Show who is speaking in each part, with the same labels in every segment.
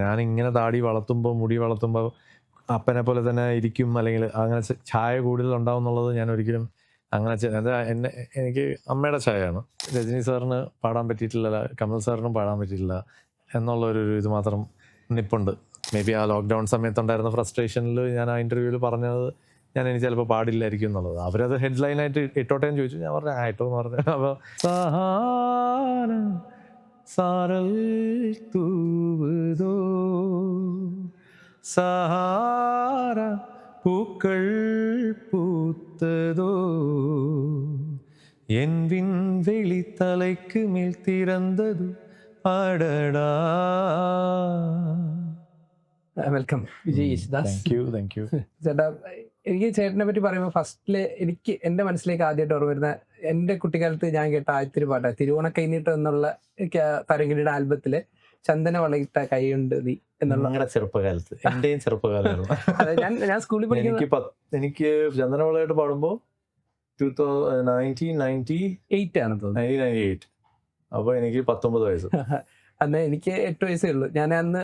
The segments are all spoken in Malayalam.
Speaker 1: ഞാനിങ്ങനെ താടി വളർത്തുമ്പോൾ, മുടി വളർത്തുമ്പോൾ അപ്പനെ പോലെ തന്നെ ഇരിക്കും, അല്ലെങ്കിൽ അങ്ങനെ ഛായ കൂടുതൽ ഉണ്ടാവും എന്നുള്ളത് ഞാൻ ഒരിക്കലും അങ്ങനെ അത് എനിക്ക് അമ്മയുടെ ഛായയാണ്. രജനി സാറിന് പാടാൻ പറ്റിയിട്ടില്ല, കമൽ സാറിനും പാടാൻ പറ്റിയിട്ടില്ല എന്നുള്ളൊരു ഇത് മാത്രം നിപ്പുണ്ട്. മേ ബി ആ ലോക്ക്ഡൗൺ സമയത്തുണ്ടായിരുന്ന ഫ്രസ്ട്രേഷനിൽ ഞാൻ ആ ഇൻ്റർവ്യൂവിൽ പറഞ്ഞത് എനിക്ക് ചിലപ്പോൾ പാടില്ലായിരിക്കും എന്നുള്ളത്. അവരത് ഹെഡ്ലൈനായിട്ട് ഇട്ടോട്ടെ എന്ന് ചോദിച്ചു. ഞാൻ പറഞ്ഞു ഇട്ടോ എന്ന് പറഞ്ഞു. അപ്പോൾ സഹാന സാരൽ തൂവുതോ സഹാര പൂക്കൾ പൂത്തതോ എൻ വിൺവെളി തലയ്ക്ക് മേൽ തിറന്തതു അടടാ.
Speaker 2: Welcome Vijay Yesudas.
Speaker 1: Thank you.
Speaker 2: ചേട്ടാ, എനിക്ക് ചേട്ടനെ പറ്റി പറയുമ്പോൾ ഫസ്റ്റില് എനിക്ക് എൻ്റെ മനസ്സിലേക്ക് ആദ്യമായിട്ട് ഓർമ്മ വരുന്ന എൻ്റെ കുട്ടിക്കാലത്ത് ഞാൻ കേട്ട ആദ്യത്തെ പാട്ട് തിരുവോണക്കൈനീട്ടം എന്നുള്ള തരംഗിണിയുടെ ആൽബത്തില് ചന്ദന വളയിട്ട കൈയുണ്ട് നീ എന്നുള്ള.
Speaker 1: ചെറുപ്പകാലത്ത് എന്റെയും ചെറുപ്പകാലമായിരുന്നു.
Speaker 2: ഞാൻ സ്കൂളിൽ പഠിക്കുന്ന
Speaker 1: എനിക്ക് ചന്ദനവളയായിട്ട് പാടുമ്പോ 1998
Speaker 2: ആണെന്ന് തോന്നുന്നു.
Speaker 1: 1998. അപ്പൊ എനിക്ക് 19 വയസ്സ്.
Speaker 2: അന്ന് എനിക്ക് 8 വയസ്സേ ഉള്ളൂ. ഞാൻ അന്ന്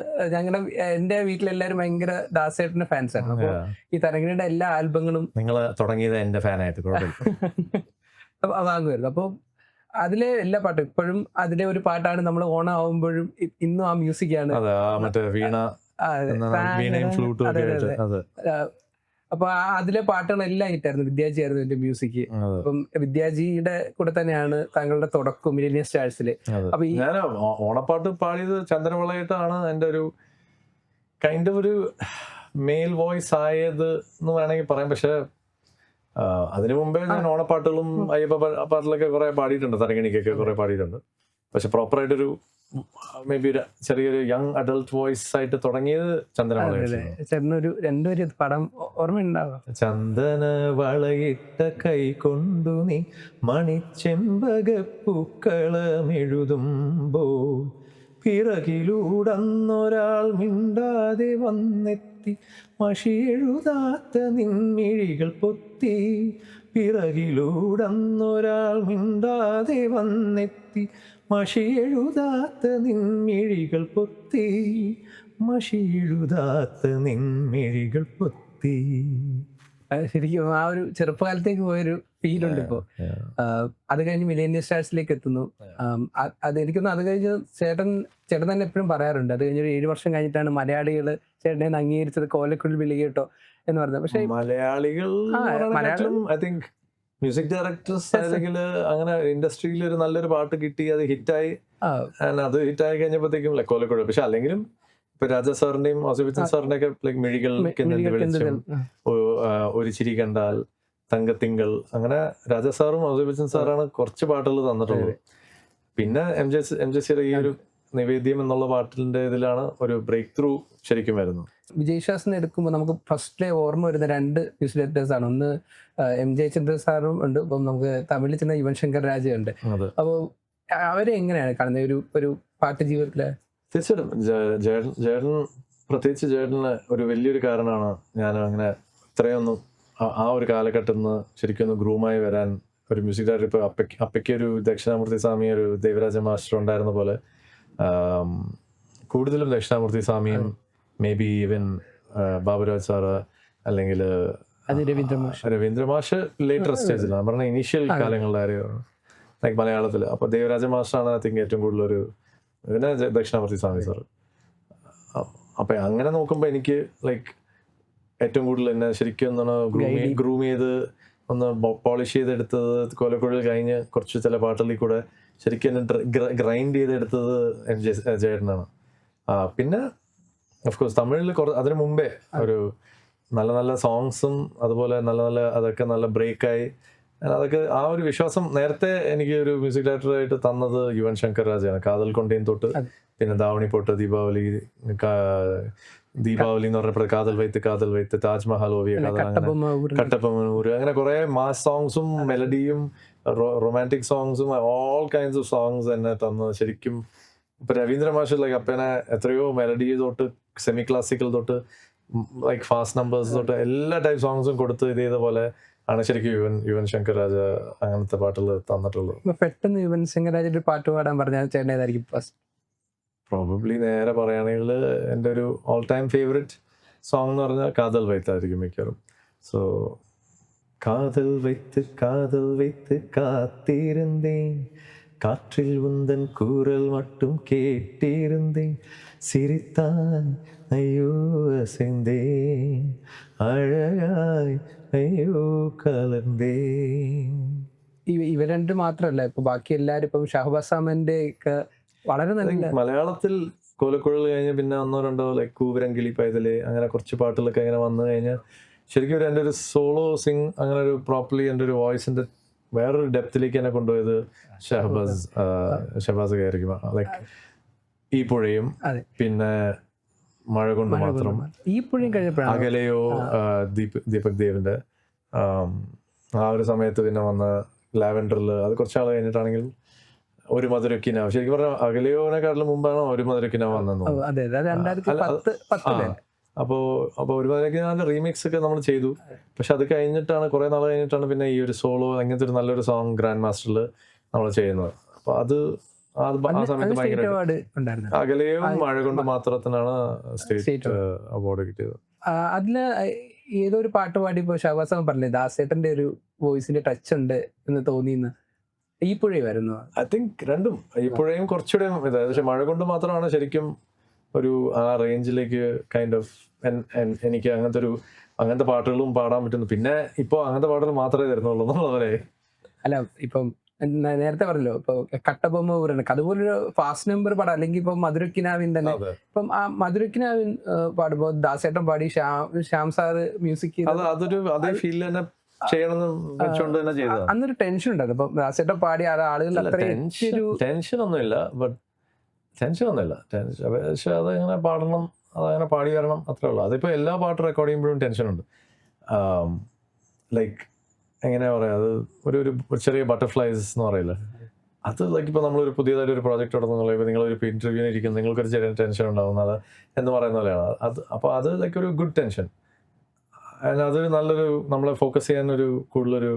Speaker 2: എന്റെ വീട്ടിലെല്ലാരും ഭയങ്കര ദാസേട്ടന്റെ ഫാൻസ് ആണ്. അപ്പൊ ഈ തരംഗിണിയുടെ എല്ലാ ആൽബങ്ങളും
Speaker 1: നിങ്ങൾ തുടങ്ങിയത് എന്റെ ഫാനായിട്ട്
Speaker 2: വാങ്ങുമായിരുന്നു. അപ്പൊ അതിലെ എല്ലാ പാട്ടും ഇപ്പോഴും അതിലെ ഒരു പാട്ടാണ് നമ്മൾ ഓണം ആവുമ്പോഴും ഇന്നും ആ മ്യൂസിക്കാണ്. അപ്പൊ അതിലെ പാട്ടുകളെല്ലാം ഹിറ്റായിരുന്നു. വിദ്യാജി ആയിരുന്നു എന്റെ മ്യൂസിക്. അപ്പം വിദ്യാജിയുടെ കൂടെ തന്നെയാണ് താങ്കളുടെ തുടക്കം മില്ലേനിയം സ്റ്റാഴ്സില്.
Speaker 1: അപ്പൊ ഞാൻ ഓണപ്പാട്ട് പാടിയത് ചന്ദ്രവളയായിട്ടാണ് എന്റെ ഒരു കൈൻഡ് ഓഫ് ഒരു മെയിൽ വോയിസ് ആയത് എന്ന് വേണമെങ്കിൽ പറയാം. പക്ഷെ അതിനു മുമ്പേ ഞാൻ ഓണപ്പാട്ടുകളും അയ്യപ്പ പാട്ടിലൊക്കെ കുറെ പാടിയിട്ടുണ്ട്, തരംഗിണിക്കൊക്കെ കുറെ പാടിയിട്ടുണ്ട്. പക്ഷെ പ്രോപ്പറായിട്ടൊരു മേ ബി ചെറിയൊരു യങ് അഡൾട്ട് വോയിസ് ആയിട്ട് തുടങ്ങിയത്
Speaker 2: ചന്ദനവളയൊരു രണ്ടുപേരും പടം ഓർമ്മയുണ്ടാവും.
Speaker 1: ചന്ദന വളയിട്ട കൈ കൊണ്ടു നീ മണിച്ചെമ്പകപ്പൂക്കളമെഴുതുമ്പോൾ പിറകിലൂടന്നൊരാൾ മിണ്ടാതെ വന്നെത്തി മഷിയെഴുതാത്ത നിൻമിഴികൾ പൊത്തി. പിറകിലൂടന്നൊരാൾ മിണ്ടാതെ വന്നെത്തി മഷിയെഴുതാത്ത നിൻമിഴികൾ പൊത്തി. മഷിയെഴുതാത്ത നിൻമിഴികൾ പൊത്തി.
Speaker 2: ശരിക്കും ആ ഒരു ചെറുപ്പകാലത്തേക്ക് പോയൊരു ഫീലുണ്ട് ഇപ്പോ. അത് കഴിഞ്ഞ് മില്ലേനിയം സ്റ്റാഴ്സിലേക്ക് എത്തുന്നു. അത് എനിക്കൊന്ന് അത് കഴിഞ്ഞ് ചേട്ടൻ തന്നെ എപ്പോഴും പറയാറുണ്ട്, അത് കഴിഞ്ഞൊരു 7 വർഷം കഴിഞ്ഞിട്ടാണ് മലയാളികള് ചേട്ടനെ അംഗീകരിച്ചത് കോലക്കുഴൽ വിളി കേട്ടോ എന്ന് പറഞ്ഞത്. പക്ഷെ
Speaker 1: മലയാളികളും ഐ തിങ്ക് മ്യൂസിക് ഡയറക്ടേഴ്സ് അല്ലെങ്കിൽ അങ്ങനെ ഇൻഡസ്ട്രിയിൽ ഒരു നല്ലൊരു പാട്ട് കിട്ടി, അത് ഹിറ്റായി. അത് ഹിറ്റായി കഴിഞ്ഞപ്പോഴത്തേക്കും കോലക്കുഴൽ. പക്ഷെ അല്ലെങ്കിലും ഇപ്പൊ രാജാ സാറിന്റെയും ഔസേപ്പച്ചൻ സാറിന്റെ ഒക്കെ മിഴികൾ ഒരു ചിരി കണ്ടാൽ, തങ്കത്തിങ്കൾ, അങ്ങനെ രാജാ സാറും ഔസേപ്പച്ചൻ സാറാണ് കുറച്ച് പാട്ടുകൾ തന്നിട്ടുള്ളത്. പിന്നെ എം ജെ സിയുടെ ഈ ഒരു നിവേദ്യം എന്നുള്ള പാട്ടിന്റെ ഇതിലാണ് ഒരു ബ്രേക്ക് ത്രൂ ശരിക്കും വരുന്നത്.
Speaker 2: വിജയ് ശാസ്ത്രി എടുക്കുമ്പോൾ നമുക്ക് ഫസ്റ്റ് ഓർമ്മ വരുന്ന 2 മ്യൂസിക് ഡയറക്ടേഴ്സ് ആണ്. ഒന്ന് MJ ചന്ദ്ര സാറും ഉണ്ട്, ഇപ്പം നമുക്ക് തമിഴിൽ ചെന്ന യുവൻ ശങ്കർ രാജ ഉണ്ട്. അപ്പോൾ അവരെ എങ്ങനെയാണ് കാണുന്നത് ഒരു പാട്ട് ജീവിതത്തില്?
Speaker 1: തീർച്ചയായിട്ടും ജേട്ടൻ, പ്രത്യേകിച്ച് ജേട്ടന് ഒരു വലിയൊരു കാരണമാണ് ഞാൻ അങ്ങനെ ഇത്രയൊന്നും ആ ഒരു കാലഘട്ടത്തിൽ നിന്ന് ശരിക്കും ഒന്ന് ഗ്രൂമായി വരാൻ. ഒരു മ്യൂസിക് ഡയറക്ടർ ഇപ്പോൾ അപ്പയ്ക്ക് ഒരു ദക്ഷിണാമൂർത്തി സ്വാമി, ഒരു ദേവരാജ മാസ്റ്റർ ഉണ്ടായിരുന്ന പോലെ കൂടുതലും ദക്ഷിണാമൂർത്തി സ്വാമിയും maybe even Baburaj sir അല്ലെങ്കിൽ രവീന്ദ്ര മാഷ് ലേറ്റർ സ്റ്റേജിൽ, ഞാൻ പറഞ്ഞ ഇനീഷ്യൽ കാലങ്ങളിലെ ലൈക്ക് മലയാളത്തിൽ. അപ്പോൾ ദേവരാജ മാസ്റ്ററാണ് ഐ തിങ്ക് ഏറ്റവും കൂടുതലൊരു, പിന്നെ ദക്ഷിണാമൂർത്തി സ്വാമി സാറ്. അപ്പം അങ്ങനെ നോക്കുമ്പോൾ എനിക്ക് ലൈക്ക് ഏറ്റവും കൂടുതൽ എന്നെ ശരിക്കും എന്താണ് ഗ്രൂം ചെയ്ത് ഒന്ന് പോളിഷ് ചെയ്തെടുത്തത് കോലക്കുഴൽ കഴിഞ്ഞ് കുറച്ച് ചില പാട്ടുകളിൽ കൂടെ ശരിക്കും എന്നെ ഗ്രൈൻഡ് ചെയ്തെടുത്തത് ജേട്ടനാണ്. പിന്നെ ഓഫ്കോഴ്സ് തമിഴിൽ അതിനു മുമ്പേ ഒരു നല്ല നല്ല സോങ്സും അതുപോലെ അതൊക്കെ നല്ല ബ്രേക്കായി. അതൊക്കെ ആ ഒരു വിശ്വാസം നേരത്തെ എനിക്ക് ഒരു മ്യൂസിക് ഡയറക്ടറായിട്ട് തന്നത് യുവൻ ശങ്കർ രാജയാണ്. കാതൽ കൊണ്ടേൻ തൊട്ട് പിന്നെ ദാവണി പൊട്ട്, ദീപാവലി എന്ന് പറഞ്ഞപ്പോൾ കാതൽ വൈത്ത്, താജ്മഹൽ ഓവിയ കഥ, കട്ടപ്പമൂര്, അങ്ങനെ കുറെ മാസ് സോങ്സും മെലഡിയും റൊമാൻറ്റിക് സോങ്സും ഓൾ കൈൻഡ്സ് ഓഫ് സോങ്സ് എന്നെ തന്നത് ശരിക്കും. ഇപ്പൊ രവീന്ദ്ര മാഷ് ലൈക്ക് അപ്പനെ എത്രയോ മെലഡി തൊട്ട് സെമി ക്ലാസിക്കൽ തൊട്ട് ലൈക്ക് ഫാസ്റ്റ് നമ്പേഴ്സ് തൊട്ട് എല്ലാ ടൈപ്പ് സോങ്സും കൊടുത്ത് ഇത് ചെയ്ത പോലെ ആണ് ശരിക്കും യുവൻ ശങ്കർ രാജ അങ്ങനത്തെ പാട്ടുകൾ തന്നിട്ടുള്ളത്.
Speaker 2: പെട്ടെന്ന് യുവൻ ശങ്കർ രാജ ഒരു പാട്ട് പാടാൻ പറഞ്ഞാൽ ചേട്ടൻ ഏതായിരിക്കും ഫസ്റ്റ്?
Speaker 1: പ്രോബബ്ലി നേരെ പറയുകയാണെങ്കിൽ എൻ്റെ ഒരു ഓൾ ടൈം ഫേവറേറ്റ് സോങ് എന്ന് പറഞ്ഞാൽ കാതൽ വൈത്തായിരിക്കും മിക്കവാറും. സോ காதல் வைத்து காத்திருந்தேன், காற்றில் உந்தன் குரல் மட்டும் கேட்டிருந்தேன், சிரித்தான் ஐயோ அசைந்தேன், அழகாய் ஐயோ കലർന്നേൻ.
Speaker 2: ഇവ രണ്ട് മാത്രമല്ല, ഇപ്പൊ ബാക്കി എല്ലാരും ഇപ്പം ഷഹബാസ് അഹമ്മദിന്റെ ഒക്കെ വളരെ നല്ല
Speaker 1: മലയാളത്തിൽ കോലക്കുഴൽ കഴിഞ്ഞ് പിന്നെ ഒന്നോ രണ്ടോ ലൈക്ക് കൂവരം കിളി പൈതല് അങ്ങനെ കുറച്ച് പാട്ടുകളൊക്കെ ഇങ്ങനെ വന്നു കഴിഞ്ഞാൽ ശരിക്കും എൻ്റെ ഒരു സോളോ സിങ് അങ്ങനെ ഒരു പ്രോപ്പർലി എൻ്റെ ഒരു വോയിസിന്റെ വേറൊരു ഡെപ്തിലേക്ക് എന്നെ കൊണ്ടുപോയത് ഷഹബാസ് ആയിരിക്കും. ലൈക്ക് ഈ പുഴയും
Speaker 2: അതെ.
Speaker 1: പിന്നെ മഴ കൊണ്ട് മാത്രം,
Speaker 2: ഈ പുഴയും കഴിഞ്ഞപ്പോഴാണ്
Speaker 1: അകലെയോ ദീപക് ദേവിന്റെ ആ ഒരു സമയത്ത് പിന്നെ വന്ന ലാവൻഡറിൽ, അത് കുറച്ചാൾ കഴിഞ്ഞിട്ടാണെങ്കിലും ഒരു മധുരക്കിനാവ്, ശരിക്കും പറഞ്ഞാൽ അകലെയോനെക്കാട്ടിലും മുമ്പാണ് ഒരു മധുരക്കിനാവ് വന്നത്.
Speaker 2: അതെ, 2010
Speaker 1: അപ്പോൾ ഒരു മധുരക്കിനാവിന്റെ റീമിക്സ് ഒക്കെ നമ്മൾ ചെയ്തു. പക്ഷെ അത് കഴിഞ്ഞിട്ടാണ്, കുറെ നാൾ കഴിഞ്ഞിട്ടാണ് പിന്നെ ഈ ഒരു സോളോ അങ്ങനത്തെ ഒരു നല്ലൊരു സോങ് ഗ്രാൻഡ് മാസ്റ്ററിൽ നമ്മൾ ചെയ്യുന്നത്. അപ്പൊ അത് ആ സമയത്ത് ഭയങ്കര അകലെയും മഴ കൊണ്ട് മാത്രത്തിനാണ് സ്റ്റേറ്റ് അവാർഡ് കിട്ടിയത്.
Speaker 2: അതില് ഏതോ ഒരു പാട്ട് പാടിയപ്പോ ഷഹബാസ് അഹമ്മദ് പറഞ്ഞില്ലേ ദാസേട്ടന്റെ ഒരു വോയിസിന്റെ ടച്ച് ഉണ്ട് എന്ന് തോന്നിയെന്ന്. ഈ പുഴയും വരുന്നു.
Speaker 1: ഐ തിങ്ക് രണ്ടും, ഈ പുഴയും കുറച്ചുകൂടെ ഇതായത്, പക്ഷെ മഴ കൊണ്ട് മാത്രമാണ് ശരിക്കും ഒരു ആ റേഞ്ചിലേക്ക് കൈൻഡ് ഓഫ് എനിക്ക് അങ്ങനത്തെ പാട്ടുകളും പാടാൻ പറ്റുന്നു. പിന്നെ ഇപ്പൊ അങ്ങനത്തെ പാട്ടുകൾ മാത്രമേ തരുന്നുള്ളൂ എന്നുള്ളവരെ.
Speaker 2: അല്ല, ഇപ്പം നേരത്തെ പറഞ്ഞല്ലോ ഇപ്പൊ കട്ടബൊമ്മ ഊരനക്ക് അതുപോലൊരു ഫാസ്റ്റ് നമ്പർ പാടാം. അല്ലെങ്കിൽ ഇപ്പൊ മധുരക്കിനാവിൻ തന്നെ, ഇപ്പം ആ മധുരക്കിനാവിൻ പാടുമ്പോ ദാസേട്ടൻ പാടി ശ്യാം സാറ് മ്യൂസിക്
Speaker 1: അതൊരു അതേ ഫീൽ തന്നെ ചെയ്യണമെന്ന് തന്നെ ചെയ്തത്.
Speaker 2: അന്നൊരു ടെൻഷൻ ഉണ്ടായിരുന്നു. ഇപ്പൊ ദാസേട്ടൻ പാടി ആളുകൾ
Speaker 1: ടെൻഷൻ ഒന്നുമില്ല, പക്ഷെ അതങ്ങനെ പാടണം, അതങ്ങനെ പാടി വരണം, അത്രേ ഉള്ളൂ. അതിപ്പോ എല്ലാ പാട്ട് റെക്കോർഡ് ചെയ്യുമ്പോഴും ടെൻഷനുണ്ട്. ലൈക്ക് എങ്ങനെയാ പറയാ, അത് ഒരു ചെറിയ ബട്ടർഫ്ലൈസ് എന്ന് പറയില്ല, അത് ലൈക്ക് ഇപ്പോൾ നമ്മളൊരു പുതിയതായിട്ട് ഒരു പ്രോജക്റ്റ് തുടങ്ങുന്നുള്ള, ഇപ്പോൾ നിങ്ങളൊരു ഇന്റർവ്യൂവിന് ഇരിക്കും, നിങ്ങൾക്കൊരു ചെറിയ ടെൻഷൻ ഉണ്ടാവുന്നത് എന്ന് പറയുന്ന പോലെയാണ് അത്. അപ്പോൾ അത് ലൈക്ക് ഒരു ഗുഡ് ടെൻഷൻ, അതൊരു നല്ലൊരു നമ്മളെ ഫോക്കസ് ചെയ്യാനൊരു കൂടുതലൊരു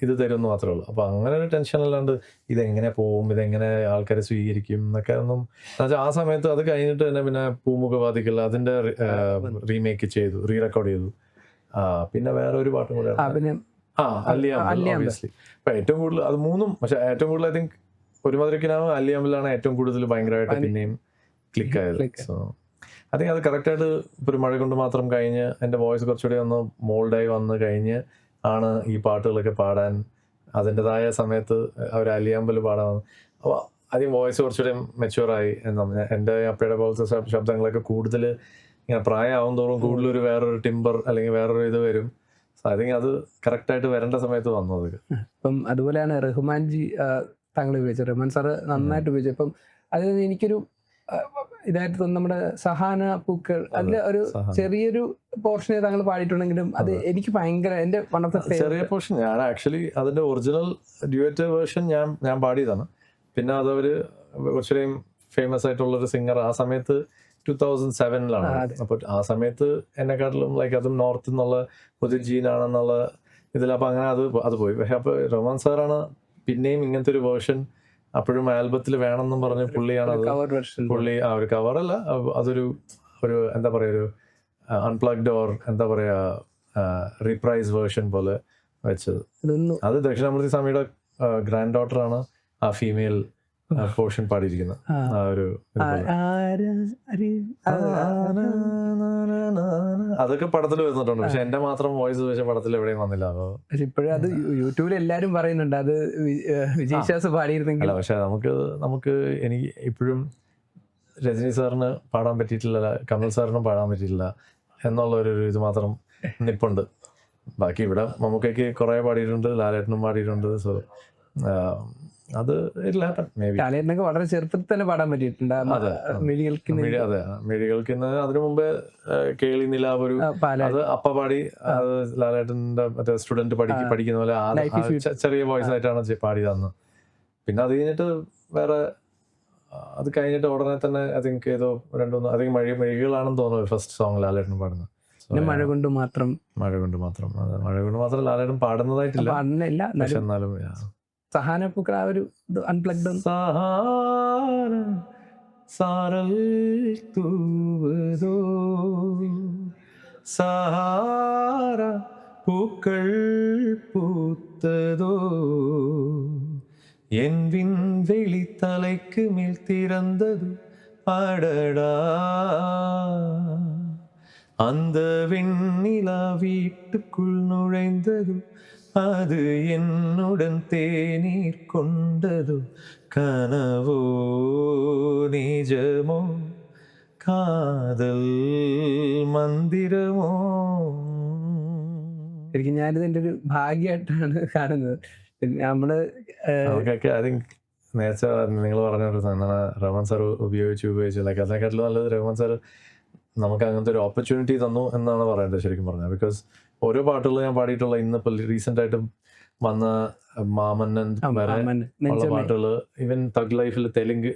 Speaker 1: ഇത് തരുമെന്ന് മാത്രമേ ഉള്ളൂ. അപ്പോൾ അങ്ങനെ ഒരു ടെൻഷൻ അല്ലാണ്ട് ഇതെങ്ങനെ പോവും, ഇതെങ്ങനെ ആൾക്കാരെ സ്വീകരിക്കും എന്നൊക്കെ ഒന്നും. എന്നുവെച്ചാൽ ആ സമയത്ത് അത് കഴിഞ്ഞിട്ട് തന്നെ പിന്നെ പൂമുഖവാദികൾ അതിൻ്റെ റീമേക്ക് ചെയ്തു, റീ റെക്കോർഡ് ചെയ്തു. പിന്നെ വേറെ ഒരു പാട്ടും കൂടെ ഒബ്വിയസ്ലി. അപ്പൊ ഏറ്റവും കൂടുതൽ അത് മൂന്നും, പക്ഷെ ഏറ്റവും കൂടുതൽ ഐ തിങ്ക് ഒരു മധുരക്കിനാവ് അല്ലിയാമ്പലാണ് ഏറ്റവും കൂടുതൽ ഭയങ്കരമായിട്ട് പിന്നെയും ക്ലിക്ക് ആയത്. സോ ഐ തിങ്ക് അത് കറക്റ്റായിട്ട് ഇപ്പോൾ ഒരു മഴ കൊണ്ട് മാത്രം കഴിഞ്ഞ് എൻ്റെ വോയിസ് കുറച്ചുകൂടി ഒന്ന് മോൾഡായി വന്ന് കഴിഞ്ഞ് ആണ് ഈ പാട്ടുകളൊക്കെ പാടാൻ അതിൻ്റെതായ സമയത്ത് അവർ അല്ലിയാമ്പൽ പാടാൻ. അപ്പോൾ ആദ്യം വോയിസ് കുറച്ചുകൂടി മെച്യൂറായി. എൻ്റെ അപ്പയുടെ പോലത്തെ ശബ്ദങ്ങളൊക്കെ കൂടുതൽ ഇങ്ങനെ പ്രായമാവും തോറും കൂടുതലൊരു വേറൊരു ടിമ്പർ അല്ലെങ്കിൽ വേറൊരു ഇത് വരും. ഐ തിങ്ക് അത് കറക്റ്റായിട്ട് വരേണ്ട സമയത്ത് വന്നു. അതൊക്കെ
Speaker 2: ഇപ്പം അതുപോലെയാണ് റഹ്മാൻജി താങ്കൾ ഉപയോഗിച്ചത്, റഹ്മാൻ സാറ് നന്നായിട്ട് ഉപയോഗിച്ചു. ഇപ്പം അത് എനിക്കൊരു ഇതായിട്ട് തോന്നുന്നു. നമ്മുടെ സഹാന പൂക്കൾ അതിൽ ഒരു ചെറിയൊരു പോർഷനെ താങ്കൾ പാടിയിട്ടുണ്ടെങ്കിലും അത് എനിക്ക് ഭയങ്കര എൻ്റെ വൺ ഓഫ് ദ
Speaker 1: ചെറിയ പോർഷൻ. ഞാൻ ആക്ച്വലി അതിൻ്റെ ഒറിജിനൽ ഡ്യുവറ്റ് വേർഷൻ ഞാൻ പാടിയതാണ്. പിന്നെ അതവര് കുറച്ചുകൂടെയും ഫേമസ് ആയിട്ടുള്ളൊരു സിംഗർ ആ സമയത്ത് 2007 അപ്പോൾ ആ സമയത്ത് എന്നെക്കാട്ടിലും ലൈക്ക് അതും നോർത്ത് എന്നുള്ള പുതിയ ജീനാണെന്നുള്ള ഇതിൽ. അപ്പോൾ അങ്ങനെ അത് പോയി. പക്ഷെ അപ്പോൾ റഹ്മാൻ സാറാണ് പിന്നെയും ഇങ്ങനത്തെ ഒരു വേർഷൻ അപ്പോഴും ആൽബത്തിൽ വേണമെന്നും പറഞ്ഞ് പുള്ളിയാണ് പുള്ളി ആ ഒരു കവറല്ല, അതൊരു എന്താ പറയുക, ഒരു അൺപ്ലഗ്ഡ് ഓർ എന്താ പറയുക റീപ്രൈസ് വേർഷൻ പോലെ വെച്ചത്. അത് ദക്ഷിണാമൂർത്തി സ്വാമിയുടെ ഗ്രാൻഡ് ഡോട്ടറാണ് ആ ഫീമെയിൽ പോർഷൻ പാടിയിരിക്കുന്നത്. ആ ഒരു അതൊക്കെ പടത്തിൽ വരുന്നിട്ടുണ്ട്, പക്ഷെ എന്റെ മാത്രം വോയിസ് പക്ഷെ പടത്തിൽ എവിടെയും വന്നില്ല.
Speaker 2: പക്ഷെ ഇപ്പോഴും അത് യൂട്യൂബിൽ എല്ലാരും പറയുന്നുണ്ട് അത് വിജയ് പാടിയിരുന്നെങ്കിൽ.
Speaker 1: പക്ഷെ നമുക്ക് എനിക്ക് ഇപ്പോഴും രജനി സാറിന് പാടാൻ പറ്റിയിട്ടില്ല, കമൽ സാറിനും പാടാൻ പറ്റിയിട്ടില്ല എന്നുള്ളൊരു ഇത് മാത്രം നിപ്പുണ്ട്. ബാക്കി ഇവിടെ മമ്മൂക്കയ്ക്ക് കുറെ പാടിയിട്ടുണ്ട്, ലാലേട്ടനും പാടിയിട്ടുണ്ട്. സോ അത്
Speaker 2: ലാലേട്ടനൊക്കെ വളരെ ചെറുപ്പത്തിൽ തന്നെ പാടാൻ പറ്റിയിട്ടുണ്ട്.
Speaker 1: മിഴികൾക്ക് അതിനു മുമ്പേ കേളി നിലാവ് ഒരു അത് അപ്പ പാടി, അത് ലാലേട്ടന്റെ മറ്റേ സ്റ്റുഡന്റ് പഠിക്കുന്ന പോലെ ചെറിയ വോയിസ് ആയിട്ടാണ് പാടിയതെന്ന്. പിന്നെ അത് കഴിഞ്ഞിട്ട് വേറെ അത് കഴിഞ്ഞിട്ട് ഉടനെ തന്നെ ഐ തിങ്ക് ഏതോ രണ്ടു അധികം മിഴികളാണെന്ന് തോന്നുന്നു ഫസ്റ്റ് സോങ് ലാലേട്ടൻ പാടുന്നത്.
Speaker 2: മഴ കൊണ്ട് മാത്രം
Speaker 1: ലാലേട്ടൻ പാടുന്നതായിട്ടില്ല, പക്ഷെ എന്നാലും
Speaker 2: സഹാന പൂക്കൾ ആ ഒരു അൺപ്ലഗ്ഡ്
Speaker 1: സാരൽ തൂവതോ സഹാര പൂക്കൾ പൂത്തതോ என் விண்வெளி தலைக்கு மேல் திறந்தது அடடா அந்த வெண்ணிலா வீட்டுக்குள் நுழைந்தது அது என்னுடன் தேநீர் கொண்டது கனவோ நிஜமோ കാതൽ മന്ദിരമോ.
Speaker 2: ശരിക്കും ഞാനിത് എൻ്റെ ഒരു ഭാഗ്യമായിട്ടാണ് കാണുന്നത്. നമ്മള്
Speaker 1: നമുക്കൊക്കെ ഐ തിങ്ക് നേരത്തെ നിങ്ങൾ പറഞ്ഞിരുന്ന റഹ്മാൻ സാർ ഉപയോഗിച്ച് ലൈക്ക് അതിനെക്കാട്ടിലും നല്ലത് റഹ്മാൻ സാർ നമുക്ക് അങ്ങനത്തെ ഒരു ഓപ്പർച്യൂണിറ്റി തന്നു എന്നാണ് പറയേണ്ടത് ശരിക്കും പറഞ്ഞാൽ. ബിക്കോസ് ഓരോ പാട്ടുകൾ ഞാൻ പാടിയിട്ടുള്ള ഇന്നിപ്പോൾ റീസെൻ്റ് ആയിട്ടും വന്ന മാമന്നൻ വരെ ഉള്ള പാട്ടുകൾ, ഈവൻ തഗ് ലൈഫിൽ തെലുങ്ക്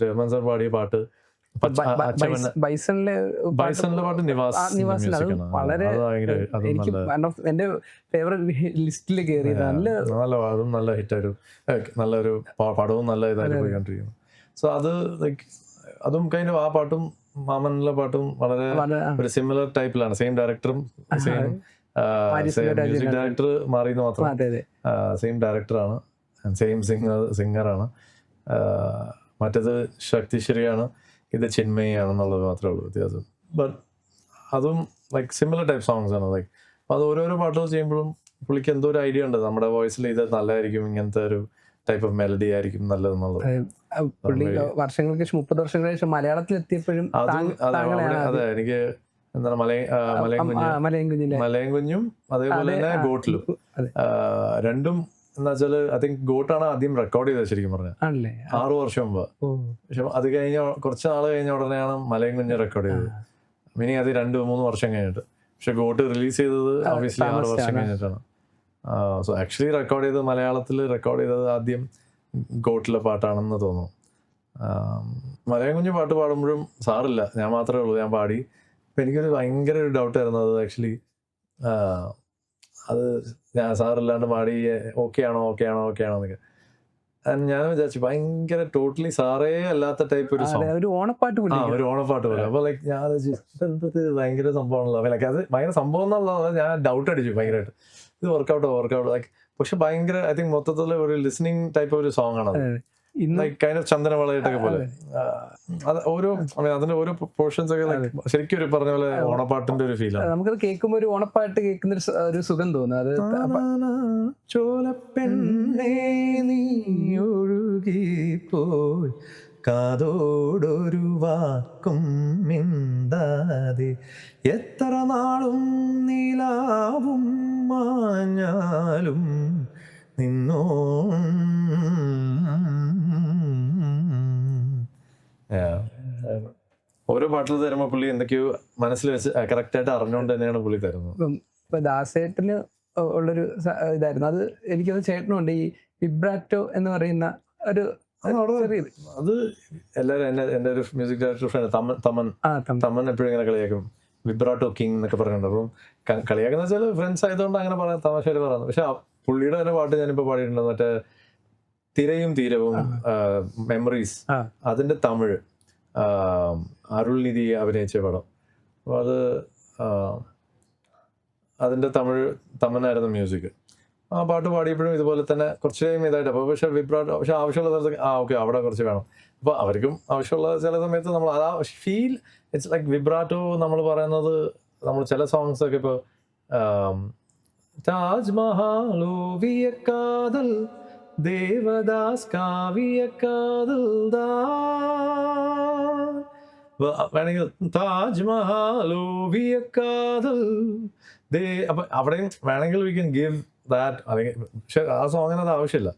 Speaker 1: റഹ്മാൻ സാർ പാടിയ പാട്ട്,
Speaker 2: ബൈസണിലെ
Speaker 1: പാട്ട് നിവാസിൽ അത്
Speaker 2: വളരെ എന്റെ ഫേവറേറ്റ് ലിസ്റ്റിൽ കയറിയത്.
Speaker 1: അതും നല്ല ഹിറ്റായിരുന്നു, നല്ലൊരു പടവും നല്ല ഇതായിട്ട് പോയിക്കൊണ്ടിരിക്കുന്നു. സോ അത് ലൈക്ക് അതും കൈൻഡ് ആ പാട്ടും മാമനിലെ പാട്ടും വളരെ ഒരു സിമിലർ ടൈപ്പിലാണ്. സെയിം ഡയറക്ടറും സെയിം മ്യൂസിക് ഡയറക്ടർ മാറിയെന്ന് മാത്രം, സെയിം ഡയറക്ടറാണ്, സെയിം സിംഗറാണ്. മറ്റേത് ശക്തിശ്രീയാണ്, ഇത് ചിന്മയാണെന്നുള്ളത് മാത്രമേ ഉള്ളൂ വ്യത്യാസം. ബട്ട് അതും ലൈക്ക് സിമിലർ ടൈപ്പ് സോങ്സ് ആണ്. ലൈക്ക് അപ്പോൾ അത് ഓരോരോ പാട്ടുകൾ ചെയ്യുമ്പോഴും പുള്ളിക്ക് എന്തോ ഒരു ഐഡിയ ഉണ്ട്, നമ്മുടെ വോയിസിൽ ഇത് നല്ലതായിരിക്കും, ഇങ്ങനത്തെ ഒരു ടൈപ്പ് ഓഫ് മെലഡി ആയിരിക്കും നല്ലതെന്നുള്ളത്.
Speaker 2: വർഷങ്ങൾക്ക് ശേഷം 30 വർഷങ്ങൾക്ക് ശേഷം മലയാളത്തിൽ എത്തിയപ്പോഴും
Speaker 1: അതെ എനിക്ക് എന്താണ് മലയും കുഞ്ഞും അതേപോലെ തന്നെ ഗോട്ടിലും രണ്ടും എന്ന് വെച്ചാൽ ഐ തിങ്ക് ഗോട്ടാണ് ആദ്യം റെക്കോർഡ് ചെയ്തത് ശരിക്കും പറഞ്ഞാൽ 6 വർഷം മുമ്പ്. പക്ഷെ അത് കഴിഞ്ഞ കുറച്ച് നാൾ കഴിഞ്ഞ ഉടനെയാണ് മലയും കുഞ്ഞ് റെക്കോർഡ് ചെയ്തത്. മീനിങ് അത് 2-3 വർഷം കഴിഞ്ഞിട്ട്. പക്ഷെ ഗോട്ട് റിലീസ് ചെയ്തത് ഒബ്വിയസ്ലി 6 വർഷം കഴിഞ്ഞിട്ടാണ്. സോ ആക്ച്വലി റെക്കോർഡ് ചെയ്തത് മലയാളത്തിൽ റെക്കോർഡ് ചെയ്തത് ആദ്യം ഗോട്ടിലെ പാട്ടാണെന്ന് തോന്നുന്നു. മലയും കുഞ്ഞ് പാട്ട് പാടുമ്പോഴും സാറില്ല, ഞാൻ മാത്രമേ ഉള്ളൂ, ഞാൻ പാടി. അപ്പം എനിക്കൊരു ഭയങ്കര ഒരു ഡൗട്ടായിരുന്നു അത് ആക്ച്വലി അത് ഞാൻ സാറില്ലാണ്ട് പാടി ഓക്കെ ആണോ എന്നൊക്കെ. ഞാൻ വിചാരിച്ചു ഭയങ്കര ടോട്ടലി സാറേ അല്ലാത്ത ടൈപ്പ് ഒരു സോങ്, ഒരു ഓണപ്പാട്ട് പോലെ. അപ്പൊ ലൈക്ക് ഞാൻ ഭയങ്കര സംഭവമാണല്ലോ, ലൈക്ക് അത് ഭയങ്കര സംഭവം എന്നുള്ളത് ഞാൻ ഡൗട്ട് അടിച്ചു ഭയങ്കരമായിട്ട്. ഇത് വർക്കൗട്ട് ലൈക്ക്. പക്ഷെ ഭയങ്കര ഐ തിങ്ക് മൊത്തത്തിൽ ഒരു ലിസണിങ് ടൈപ്പ് ഒരു സോങ് ആണ് അത്. ലൈക്ക് കൈൻഡ് ഓഫ് ചന്ദനവളയിട്ടൊക്കെ പോലെ. അത് ഓരോ അതിന്റെ ഓരോ പോർഷൻസ് ഒക്കെ ശരിക്കും ഒരു പറഞ്ഞ പോലെ ഓണപ്പാട്ടിന്റെ ഒരു ഫീലാണ്.
Speaker 2: നമുക്കത് കേൾക്കുമ്പോൾ ഒരു ഓണപ്പാട്ട് കേൾക്കുന്ന ഒരു സുഖം തോന്നും. അത്
Speaker 1: ചോലപ്പെണ്ണേ നീ ഒഴുകിപ്പോയി കാതോടൊരു വാക്കും മിണ്ടാതെ എത്ര നാളും നിലാവും മാഞ്ഞാലും നിന്നോ. ഓരോ പാട്ടിൽ തരുമ്പോൾ പുള്ളി എന്തൊക്കെയോ മനസ്സിൽ വെച്ച് കറക്റ്റായിട്ട് അറിഞ്ഞുകൊണ്ട് തന്നെയാണ് പുള്ളി തരുന്നത്.
Speaker 2: ഇപ്പൊ ദാസേട്ടന് ഉള്ളൊരു ഇതായിരുന്നു അത്. എനിക്കത് ചേട്ടനുണ്ട് ഈ വിബ്രാറ്റോ എന്ന് പറയുന്ന ഒരു
Speaker 1: അത് എല്ലാവരും എൻ്റെ ഒരു മ്യൂസിക് ഡയറക്ടർ ഫ്രണ്ട് തമൻ എപ്പോഴും ഇങ്ങനെ കളിയാക്കും വിബ്രാറ്റോ കിങ് എന്നൊക്കെ പറയുന്നുണ്ട്. അപ്പം കളിയാക്കുന്ന വെച്ചാൽ ഫ്രണ്ട്സ് ആയതുകൊണ്ട് അങ്ങനെ പറയാം, തമാശയിൽ പറയുന്നത്. പക്ഷെ പുള്ളിയുടെ തന്നെ പാട്ട് ഞാനിപ്പോൾ പാടിയിട്ടുണ്ട്, മറ്റേ തിരയും തീരവും മെമ്മറീസ്, അതിൻ്റെ തമിഴ് അരുൾനിധി അഭിനയിച്ച പടം. അപ്പോൾ അതിൻ്റെ തമിഴായിരുന്നു മ്യൂസിക്. ആ പാട്ട് പാടിയപ്പോഴും ഇതുപോലെ തന്നെ കുറച്ച് ടൈം ഇതായിട്ട്. അപ്പോൾ പക്ഷേ വിബ്രാറ്റോ പക്ഷെ ആവശ്യമുള്ള സ്ഥലത്ത് ഓക്കെ അവിടെ കുറച്ച് വേണം. അപ്പോൾ അവർക്കും ആവശ്യമുള്ള ചില സമയത്ത് നമ്മൾ അതാ ഫീൽ ഇറ്റ്സ് ലൈക്ക് വിബ്രാറ്റോ നമ്മൾ പറയുന്നത്. നമ്മൾ ചില സോങ്സ് ഒക്കെ ഇപ്പോൾ താജ്മഹൽ ഓവിയ കാതൽ ദേവദാസ് കാവ്യ കാതൽ വേണമെങ്കിൽ താജ്മഹൽ ഓവിയ കാതൽ അപ്പൊ അവിടെയും വേണമെങ്കിൽ വി ക്യാൻ ഗിവ് ദാറ്റ്. അല്ലെങ്കിൽ പക്ഷെ ആ സോങ്ങിന് അത് ആവശ്യമില്ല,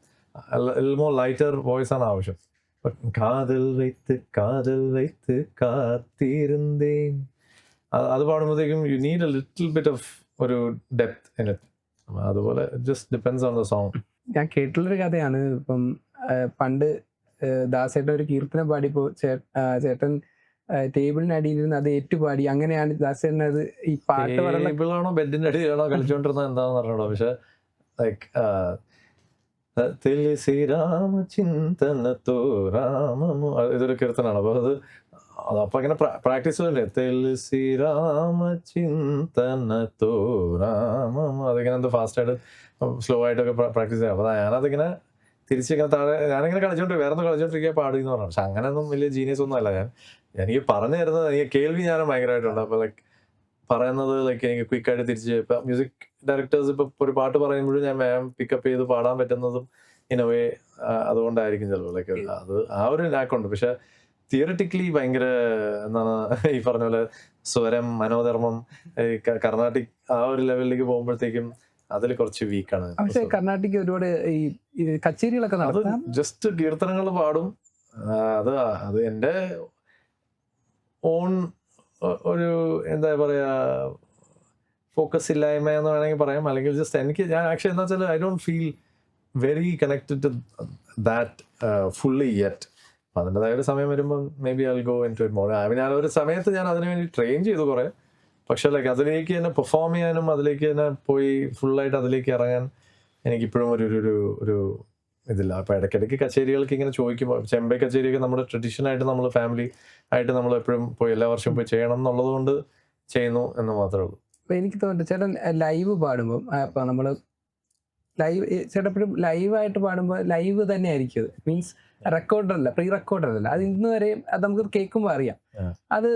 Speaker 1: മോർ ലൈറ്റർ വോയിസ് ആണ് ആവശ്യം. കാതൽ വൈത്ത് കാത്തിരുന്നേൻ അത് പാടുമ്പോഴത്തേക്കും you need a little bit of ഒരു ഡെപ്ത് ഇൻ ഇറ്റ്. അതുപോലെ just depends on the song.
Speaker 2: ഞാൻ കേട്ടുള്ളൊരു കഥയാണ്. ഇപ്പം പണ്ട് ദാസേട്ടൻ ഒരു കീർത്തനം പാടിയപ്പോൾ ചേട്ടൻ ടേബിളിനടിയിലിരുന്ന് അത് ഏറ്റുപാടി. അങ്ങനെയാണ് ദാസേട്ടൻ അത് ഈ പാട്ട്
Speaker 1: ടേബിളാണോ ബെഡിന്റെ അടിയിലാണോ കളിച്ചോണ്ടിരുന്നത് എന്താണെന്ന് പറഞ്ഞോ. പക്ഷെ ലൈക്ക് తెలిసి రామచింతనతో రామము ഇതൊരു കീർത്തനാണ്. അപ്പോൾ അതപ്പോൾ ഇങ്ങനെ പ്രാക്ടീസ് ചെയ്യണ്ടേ, తెలిసి രാമചിന്തനతో രാമം, അതിങ്ങനെ എന്തോ ഫാസ്റ്റായിട്ട് സ്ലോ ആയിട്ടൊക്കെ പ്രാക്ടീസ് ചെയ്യാം. അപ്പോൾ ഞാനതിങ്ങനെ തിരിച്ചിങ്ങനെ താഴെ ഞാനിങ്ങനെ കളിച്ചോണ്ട് വേറെ ഒന്ന് കളിച്ചോണ്ടിരിക്കുക പാടുന്നു പറഞ്ഞു. പക്ഷെ അങ്ങനെയൊന്നും വലിയ ജീനിയസ് ഒന്നും അല്ല ഞാൻ. എനിക്ക് പറഞ്ഞു തരുന്നത്, എനിക്ക് കേൾവി ഞാനും ഭയങ്കരമായിട്ടുണ്ട്. അപ്പോൾ ലൈക്ക് പറയുന്നത് ലൈക്ക് എനിക്ക് ക്വിക്കായിട്ട് തിരിച്ച് ഇപ്പം മ്യൂസിക് ഡയറക്ടേഴ്സ് ഇപ്പം ഒരു പാട്ട് പറയുമ്പോഴും ഞാൻ വേഗം പിക്കപ്പ് ചെയ്ത് പാടാൻ പറ്റുന്നതും ഇൻ എ വേ അതുകൊണ്ടായിരിക്കും ചിലപ്പോൾ ലൈക്ക് അത് ആ ഒരു ലാക്കുണ്ട്. പക്ഷെ തിയററ്റിക്കലി ഭയങ്കര എന്താണ് ഈ പറഞ്ഞ പോലെ സ്വരം, മനോധർമ്മം, കർണാട്ടിക് ആ ഒരു ലെവലിലേക്ക് പോകുമ്പോഴത്തേക്കും അതിൽ കുറച്ച് വീക്കാണ്.
Speaker 2: പക്ഷേ കർണാട്ടിക് ഒരുപാട് ഈ കച്ചേരികളൊക്കെ
Speaker 1: അത്
Speaker 2: നടത്താം.
Speaker 1: ജസ്റ്റ് കീർത്തനങ്ങൾ പാടും. അത് എൻ്റെ ഓൺ ഒരു എന്താ പറയാ ഫോക്കസ് ഇല്ലായ്മ എന്ന് വേണമെങ്കിൽ പറയാം. അല്ലെങ്കിൽ ജസ്റ്റ് ഞാൻ ആക്ച്വലി എന്താ വെച്ചാൽ I don't feel very connected to that fully yet. അപ്പം അതിൻ്റെതായ ഒരു സമയം വരുമ്പോൾ maybe I go into it more. ഞാൻ ഒരു സമയത്ത് ഞാൻ അതിനു വേണ്ടി ട്രെയിൻ ചെയ്തു കുറേ. പക്ഷെ ലൈക്ക് അതിലേക്ക് തന്നെ പെർഫോം ചെയ്യാനും അതിലേക്ക് തന്നെ പോയി ഫുള്ളായിട്ട് അതിലേക്ക് ഇറങ്ങാൻ എനിക്കിപ്പോഴും ഒരു ഇതില്ല. അപ്പോൾ ഇടയ്ക്കിടയ്ക്ക് കച്ചേരികൾക്ക് ഇങ്ങനെ ചോദിക്കുമ്പോൾ, ചെമ്പൈ കച്ചേരിയൊക്കെ നമ്മുടെ ട്രഡീഷനായിട്ട് നമ്മൾ ഫാമിലി ആയിട്ട് നമ്മൾ എപ്പോഴും പോയി എല്ലാ വർഷവും പോയി ചെയ്യണം എന്നുള്ളത് കൊണ്ട് ചെയ്യുന്നു എന്ന് മാത്രമേ ഉള്ളൂ.
Speaker 2: അപ്പോൾ എനിക്ക് തോന്നുന്നു ചേട്ടൻ ലൈവ് പാടുമ്പോൾ അപ്പോൾ നമ്മൾ ചേട്ടൻ എപ്പോഴും ലൈവായിട്ട് പാടുമ്പോൾ ലൈവ് തന്നെ ആയിരിക്കും. മീൻസ് റെക്കോർഡറല്ല, പ്രീ റെക്കോർഡറല്ല. അത് ഇന്ന് വരെയും അത് നമുക്ക് കേൾക്കുമ്പോൾ അറിയാം. അത്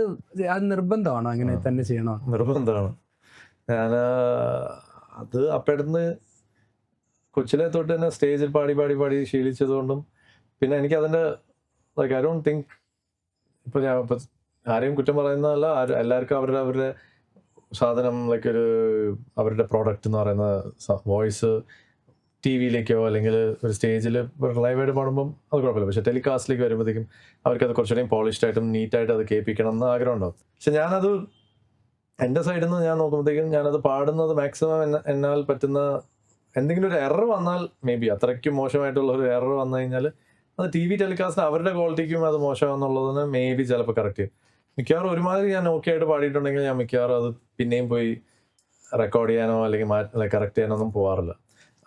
Speaker 2: നിർബന്ധമാണോ അങ്ങനെ തന്നെ ചെയ്യണോ?
Speaker 1: നിർബന്ധമാണ്. ഞാൻ അത് അപ്പോഴന്ന് കൊച്ചിലെ തൊട്ട് തന്നെ സ്റ്റേജിൽ പാടി ശീലിച്ചതുകൊണ്ടും പിന്നെ എനിക്ക് അതിൻ്റെ ലൈക്ക് ഐ ഡോണ്ട് തിങ്ക് ഇപ്പോൾ ഞാൻ ഇപ്പം ആരെയും കുറ്റം പറയുന്നതല്ല, എല്ലാവർക്കും അവരുടെ സാധനം ലൈക്ക് അവരുടെ പ്രോഡക്റ്റ് എന്ന് പറയുന്ന വോയിസ് ടി വിയിലേക്കോ അല്ലെങ്കിൽ ഒരു സ്റ്റേജിൽ ലൈവായിട്ട് പാടുമ്പം അത് കുഴപ്പമില്ല. പക്ഷേ ടെലികാസ്റ്റിലേക്ക് വരുമ്പോഴത്തേക്കും അവർക്കത് കുറച്ചുകൂടെയും പോളിഷ്ഡായിട്ടും നീറ്റായിട്ട് അത് കേൾപ്പിക്കണം എന്ന് ആഗ്രഹം ഉണ്ടാവും. പക്ഷെ ഞാനത് എൻ്റെ സൈഡിൽ നിന്ന് ഞാൻ നോക്കുമ്പോഴത്തേക്കും ഞാനത് പാടുന്നത് മാക്സിമം എന്നാൽ പറ്റുന്ന എന്തെങ്കിലും ഒരു എറർ വന്നാൽ മേ ബി അത്രയ്ക്കും മോശമായിട്ടുള്ള ഒരു എറർ വന്നു കഴിഞ്ഞാൽ അത് ടി വി ടെലികാസ്റ്റിന് അവരുടെ ക്വാളിറ്റിക്കും അത് മോശമാണെന്നുള്ളതിന് മേ ബി ചിലപ്പോൾ കറക്റ്റ് ചെയ്യും. മിക്കവാറും ഒരുമാതിരി ഞാൻ ഓക്കെ ആയിട്ട് പാടിയിട്ടുണ്ടെങ്കിൽ ഞാൻ മിക്കവാറും അത് പിന്നെയും പോയി റെക്കോർഡ് ചെയ്യാനോ അല്ലെങ്കിൽ കറക്റ്റ് ചെയ്യാനോ ഒന്നും പോകാറില്ല.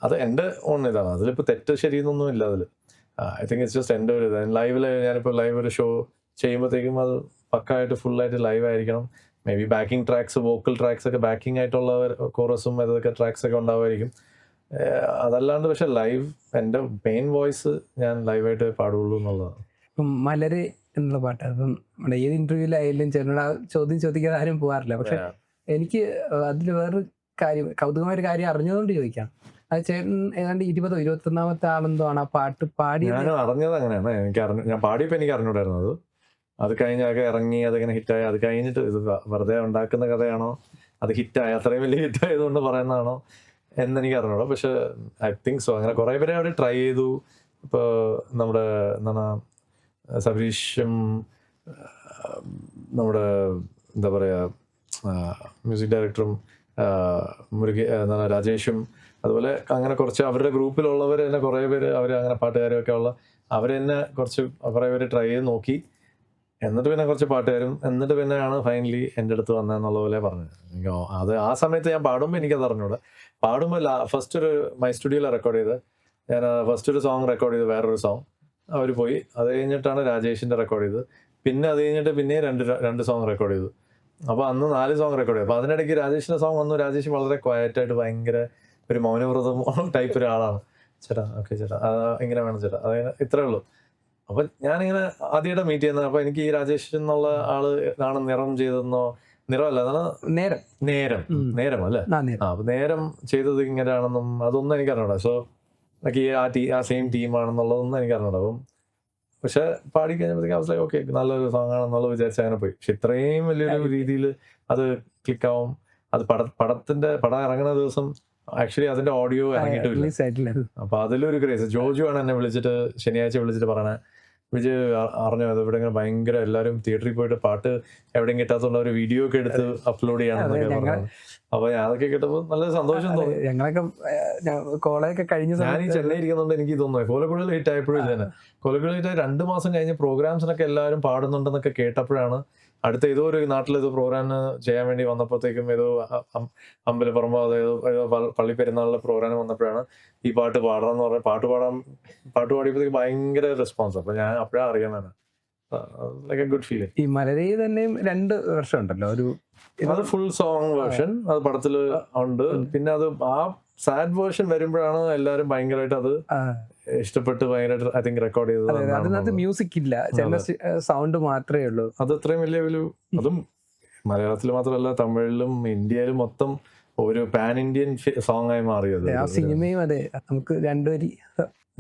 Speaker 1: അത് എൻ്റെ ഓൺ ഇതാണ്. അതിലിപ്പോൾ തെറ്റ് ശരിയെന്നൊന്നും ഇല്ല അതിൽ. ഐ തിങ്ക് ഇറ്റ്സ് ജസ്റ്റ് എൻ്റെ ഒരു ഇത്. ലൈവിൽ ഞാനിപ്പോൾ ലൈവ് ഒരു ഷോ ചെയ്യുമ്പോഴത്തേക്കും അത് പക്കായിട്ട് ഫുള്ളായിട്ട് ലൈവ് ആയിരിക്കണം. May be backing tracks, vocal tracks ഒക്കെ ബാക്കിംഗ് ആയിട്ടുള്ള കോറസും അതൊക്കെ ട്രാക്സ് ഒക്കെ ഉണ്ടാവുമായിരിക്കും. അതല്ലാണ്ട് പക്ഷെ ലൈവ് എൻ്റെ മെയിൻ വോയിസ് ഞാൻ ലൈവായിട്ട് പാടുള്ളൂ എന്നുള്ളതാണ്.
Speaker 2: ഇപ്പം മലര് എന്നുള്ള പാട്ട് അപ്പം നമ്മുടെ ഏത് ഇന്റർവ്യൂലായാലും ചേട്ടനോട് ആ ചോദ്യം ചോദിക്കാതെ ആരും പോകാറില്ല. പക്ഷെ എനിക്ക് അതിൽ വേറൊരു കാര്യം, കൗതുകമായ ഒരു കാര്യം അറിഞ്ഞതുകൊണ്ട് ചോദിക്കാം. അത് ചേട്ടൻ ഏതാണ്ട് 20 or 21 ആളെന്തോ ആണ് ആ പാട്ട് പാടി.
Speaker 1: ഞാൻ അറിഞ്ഞത് അങ്ങനെയാണ്. ഞാൻ പാടിയപ്പോൾ എനിക്ക് അറിഞ്ഞൂടായിരുന്നത്. അത് കഴിഞ്ഞൊക്കെ ഇറങ്ങി അതിങ്ങനെ ഹിറ്റായി. അത് കഴിഞ്ഞിട്ട് ഇത് വെറുതെ ഉണ്ടാക്കുന്ന കഥയാണോ, അത് ഹിറ്റായി അത്രയും വലിയ ഹിറ്റായതുകൊണ്ട് പറയുന്നതാണോ എന്നെനിക്ക് അറിഞ്ഞൂടാ. പക്ഷെ ഐ തിങ്ക് സോ. അങ്ങനെ കുറേ പേരെ അവിടെ ട്രൈ ചെയ്തു. ഇപ്പോൾ നമ്മുടെ എന്താണ് സബരീഷും നമ്മുടെ എന്താ പറയുക മ്യൂസിക് ഡയറക്ടറും എന്താണ് രാജേഷും, അതുപോലെ അങ്ങനെ കുറച്ച് അവരുടെ ഗ്രൂപ്പിലുള്ളവർ തന്നെ കുറേ പേര് അവർ അങ്ങനെ പാട്ടുകാരൊക്കെ ഉള്ള അവർ തന്നെ കുറേ പേര് ട്രൈ ചെയ്ത് നോക്കി. എന്നിട്ട് പിന്നെ കുറച്ച് പാട്ടുകാരും എന്നിട്ട് പിന്നെയാണ് ഫൈനലി എൻ്റെ അടുത്ത് വന്നതെന്നുള്ള പോലെ പറഞ്ഞത്. അത് ആ സമയത്ത് ഞാൻ പാടുമ്പോൾ എനിക്കത് അറിഞ്ഞൂടാ. പാടുമ്പോൾ ഫസ്റ്റ് ഒരു മൈ സ്റ്റുഡിയോയിൽ റെക്കോർഡ് ചെയ്ത് ഞാൻ ഫസ്റ്റ് ഒരു സോങ് റെക്കോർഡ് ചെയ്ത് വേറൊരു സോങ് അവർ പോയി. അത് കഴിഞ്ഞിട്ടാണ് രാജേഷിൻ്റെ റെക്കോർഡ് ചെയ്തത്. പിന്നെ അത് കഴിഞ്ഞിട്ട് പിന്നെ രണ്ട് സോങ് റെക്കോർഡ് ചെയ്തു. അപ്പോൾ അന്ന് 4 സോങ് റെക്കോർഡ് ചെയ്തു. അപ്പോൾ അതിനിടയ്ക്ക് രാജേഷിൻ്റെ സോങ് വന്നു. രാജേഷ് വളരെ ക്വയറ്റായിട്ട് ഭയങ്കര ഒരു മൗനവ്രതം ടൈപ്പ് ഒരാളാണ്. ചേട്ടാ ഓക്കെ ചേട്ടാ ഇങ്ങനെ വേണം ചേട്ടാ, അതായത് ഇത്രേ ഉള്ളൂ. അപ്പം ഞാനിങ്ങനെ ആദ്യമായിട്ട് മീറ്റ് ചെയ്യുന്നത്. അപ്പോൾ എനിക്ക് ഈ രാജേഷ് എന്നുള്ള ആള് ആണ് നിറം ചെയ്തെന്നോ, നിറമല്ല അതാണ് നേരം അല്ലേ. അപ്പോൾ നേരം ചെയ്തത് ഇങ്ങനെയാണെന്നും അതൊന്നും എനിക്ക് അറിഞ്ഞൂടാ. സോ എനിക്ക് ആ സെയിം ടീമാണെന്നുള്ളതൊന്നും എനിക്ക് അറിഞ്ഞൂടാ. അപ്പം പക്ഷെ പാടി കഴിഞ്ഞപ്പോഴത്തേക്ക് അവസ്ഥ ഓക്കെ നല്ലൊരു സോങ് ആണെന്നുള്ളത് വിചാരിച്ച് അങ്ങനെ പോയി. പക്ഷെ ഇത്രയും വലിയൊരു രീതിയിൽ അത് ക്ലിക്കാവും. അത് പടം ഇറങ്ങുന്ന ദിവസം ആക്ച്വലി അതിന്റെ ഓഡിയോ ഇറങ്ങിയിട്ടില്ല. അപ്പൊ അതിലൊരു ക്രേസ്. ജോജു ആണ് എന്നെ വിളിച്ചിട്ട് ശനിയാഴ്ച വിളിച്ചിട്ട് പറയണേ, വിജയ് അറിഞ്ഞോ അത് ഇവിടെ ഇങ്ങനെ ഭയങ്കര എല്ലാവരും തിയേറ്ററിൽ പോയിട്ട് പാട്ട് എവിടെയും കിട്ടാത്തതുകൊണ്ട് ഒരു വീഡിയോ ഒക്കെ എടുത്ത് അപ്ലോഡ് ചെയ്യണമെന്നൊക്കെ പറഞ്ഞു. അപ്പൊ ഞാൻ അതൊക്കെ കേട്ടപ്പോൾ നല്ല സന്തോഷം തോന്നി.
Speaker 2: ഞങ്ങളൊക്കെ കോളേജൊക്കെ കഴിഞ്ഞ
Speaker 1: ഞാൻ ഈ ചെന്നൈ ഇരിക്കുന്നുണ്ട് എനിക്ക് തോന്നുന്നു കോലക്കുഴൽ ഹിറ്റ് ആയപ്പോഴും ഇത് തന്നെ. കോലക്കുഴൽ ഹിറ്റ് 2 മാസം കഴിഞ്ഞ് പ്രോഗ്രാംസിനൊക്കെ എല്ലാവരും പാടുന്നുണ്ടെന്നൊക്കെ കേട്ടപ്പോഴാണ് അടുത്ത ഏതോ ഒരു നാട്ടിൽ ഏതോ പ്രോഗ്രാം ചെയ്യാൻ വേണ്ടി വന്നപ്പോഴത്തേക്കും ഏതോ അമ്പലപ്പുറമ്പോ ഏതോ പള്ളി പെരുന്നാളിലെ പ്രോഗ്രാം വന്നപ്പോഴാണ് ഈ പാട്ട് പാടണമെന്ന് പറഞ്ഞ പാട്ട് പാടിയപ്പോഴത്തേക്ക് ഭയങ്കര റെസ്പോൺസ്. അപ്പൊ ഞാൻ അപ്പോഴാണ് അറിയാനാണ് ലൈക്ക് എ ഗുഡ് ഫീലിംഗ്.
Speaker 2: ഈ മലരയിൽ തന്നെയും 2 വർഷം ഉണ്ടല്ലോ, ഒരു
Speaker 1: അത് ഫുൾ സോങ് വേർഷൻ അത് പടത്തില് ഉണ്ട്. പിന്നെ അത് ആ സാഡ് വേർഷൻ വരുമ്പോഴാണ് എല്ലാരും ഭയങ്കരമായിട്ട് അത് ഇഷ്ടപ്പെട്ട് ഭയങ്കരമായിട്ട് ഐ തിങ്ക് റെക്കോർഡ് ചെയ്തത്.
Speaker 2: അതിനകത്ത് മ്യൂസിക് ഇല്ല, ചില സൗണ്ട് മാത്രമേ ഉള്ളൂ.
Speaker 1: അത് അത്രയും വലിയ അതും മലയാളത്തിൽ മാത്രമല്ല തമിഴിലും ഇന്ത്യയിലും മൊത്തം ഒരു പാൻ ഇന്ത്യൻ സോങ് ആയി മാറിയത്.
Speaker 2: ആ സിനിമയും അതെ, നമുക്ക് 2 വരി.